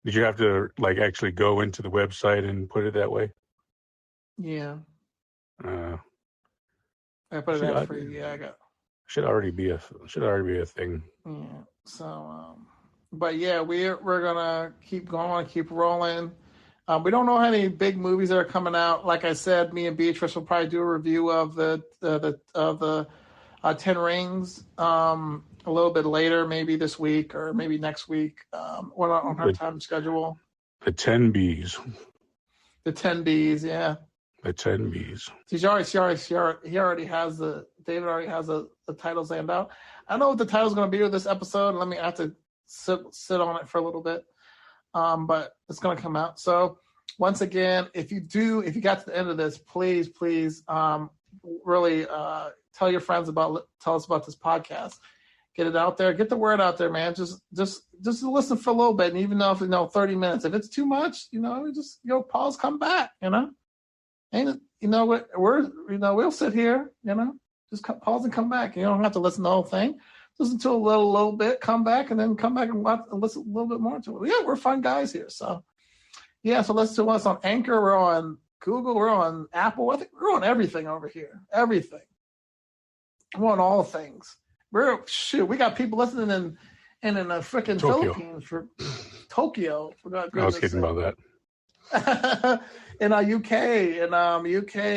Did you have to like actually go into the website and put it that way? Yeah. I put it ad free. Yeah, I got. Should already be a thing. Yeah. So, but yeah, we're gonna keep going, keep rolling. We don't know how many big movies that are coming out. Like I said, me and Beatrice will probably do a review of the 10 Rings a little bit later, maybe this week or maybe next week. We're not on her time schedule. The 10 Bs. The 10 Bs, yeah. The 10 Bs. He already has David already has the titles laid out. I don't know what the title's going to be with this episode. I have to sit on it for a little bit. But it's going to come out. So once again, if you got to the end of this, please, really tell your friends tell us about this podcast. Get it out there. Get the word out there, man. Just listen for a little bit. And even though if 30 minutes, if it's too much, just pause, come back, And we'll sit here, just pause and come back. You don't have to listen to the whole thing. Listen to a little bit, come back, and then come back and watch and listen a little bit more to it. Yeah, we're fun guys here. So so listen to us on Anchor. We're on Google. We're on Apple. I think we're on everything over here. Everything. We're on all things. We got people listening in the freaking Philippines for Tokyo. I was kidding about that. In UK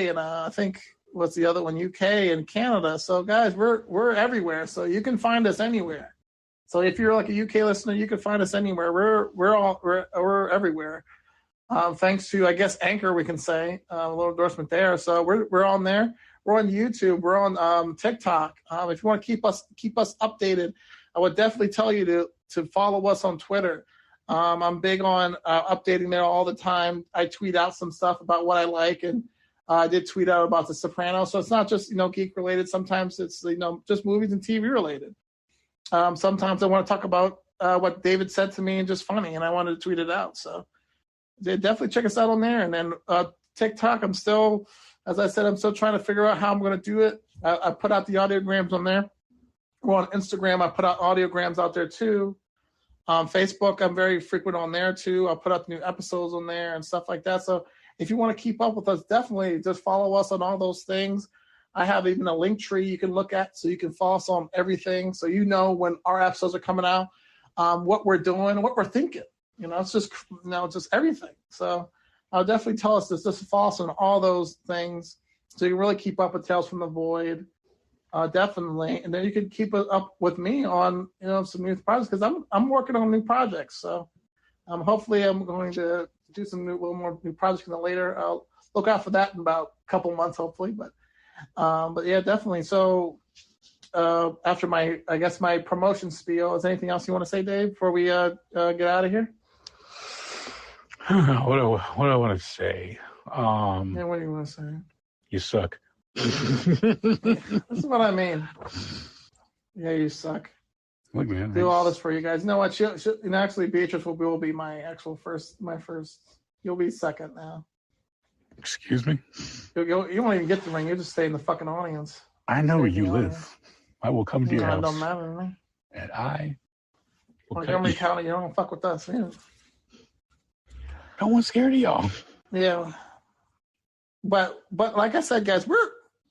and I think what's the other one? UK and Canada. So guys, we're everywhere. So you can find us anywhere. So if you're like a UK listener, you can find us anywhere. We're everywhere. Thanks to I guess Anchor, we can say a little endorsement there. So we're on there. We're on YouTube. We're on TikTok. If you want to keep us updated, I would definitely tell you to follow us on Twitter. I'm big on updating there all the time. I tweet out some stuff about what I like, and I did tweet out about The Sopranos. So it's not just geek related. Sometimes it's just movies and TV related. Sometimes I want to talk about what David said to me and just funny, and I wanted to tweet it out. So definitely check us out on there. And then TikTok, as I said, I'm still trying to figure out how I'm going to do it. I put out the audiograms on there. We're on Instagram. I put out audiograms out there too. Facebook, I'm very frequent on there too. I'll put up new episodes on there and stuff like that. So if you want to keep up with us, definitely just follow us on all those things. I have even a link tree you can look at so you can follow us on everything. So when our episodes are coming out, what we're doing, what we're thinking. It's just just everything. So I'll definitely tell us this. Just follow us on all those things so you can really keep up with Tales from the Void. Definitely, and then you can keep up with me on some new projects because I'm working on new projects. So hopefully I'm going to do some little more new projects later. I'll look out for that in about a couple months, hopefully. But yeah, definitely. So after my promotion spiel, is there anything else you want to say, Dave, before we get out of here? What do I want to say? What do you want to say? You suck. That's what I mean. Yeah, you suck. Look, man. Do all this for you guys. You know what? Actually, Beatrice will be my first. You'll be second now. Excuse me? You won't even get the ring. You'll just stay in the fucking audience. I know where you live. I will come to your house. It don't matter to me. And I will Montgomery County, you don't fuck with us. Yeah. No one's scared of y'all. Yeah. But like I said, guys, we're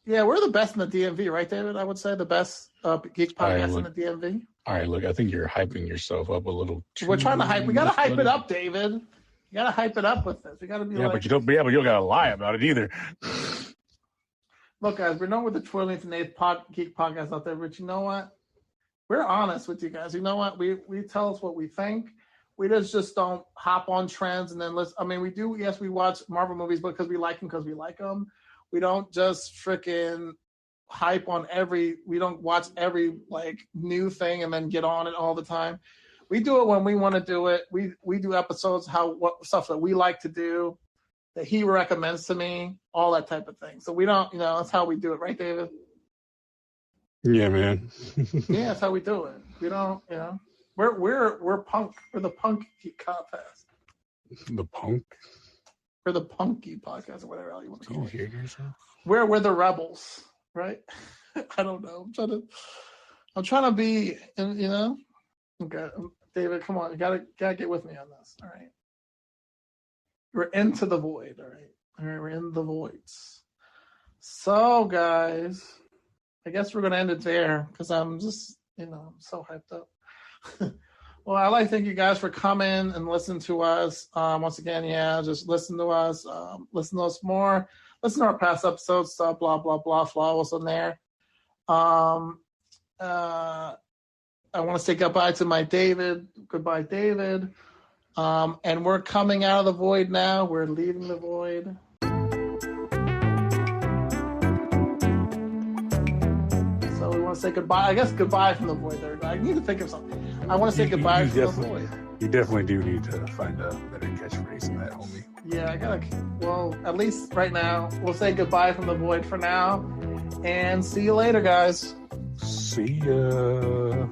the best in the DMV, right, David? I would say the best geek podcast in the DMV. All right, look, I think you're hyping yourself up a little too. We're trying to hype. We got to hype it up, David. You got to hype it up with this. We got to be but you don't got to lie about it either. Look, guys, we're known with the Twirling to Nate geek podcast out there, but you know what? We're honest with you guys. You know what? We tell us what we think. We just don't hop on trends and then we do. Yes, we watch Marvel movies because we like them. We don't just freaking hype on we don't watch every new thing and then get on it all the time. We do it when we want to do it. We do episodes, what stuff that we like to do, that he recommends to me, all that type of thing. So we don't, that's how we do it, right, David? Yeah, man. Yeah, that's how we do it. We don't, We're punk. We're the punk geek podcast. The punk? We're the punky podcast or whatever you want to call it. Do you hear yourself? We're the rebels, right? I don't know. I'm trying to be, Okay, David, come on. You gotta get with me on this. All right. We're into the void. All right. We're in the voids. So, guys, I guess we're gonna end it there because I'm just, I'm so hyped up. Well, I'd like to thank you guys for coming and listening to us. Once again, just listen to us. Listen to us more. Listen to our past episodes. Stuff, blah blah blah. Follow us on there. I want to say goodbye to my David. Goodbye, David. And we're coming out of the void now. We're leaving the void. So we want to say goodbye. I guess goodbye from the void there. I need to think of something. I want to say goodbye from the void. You definitely do need to find a better catchphrase than that, homie. Yeah, I gotta. Well, at least right now, we'll say goodbye from the void for now. And see you later, guys. See ya.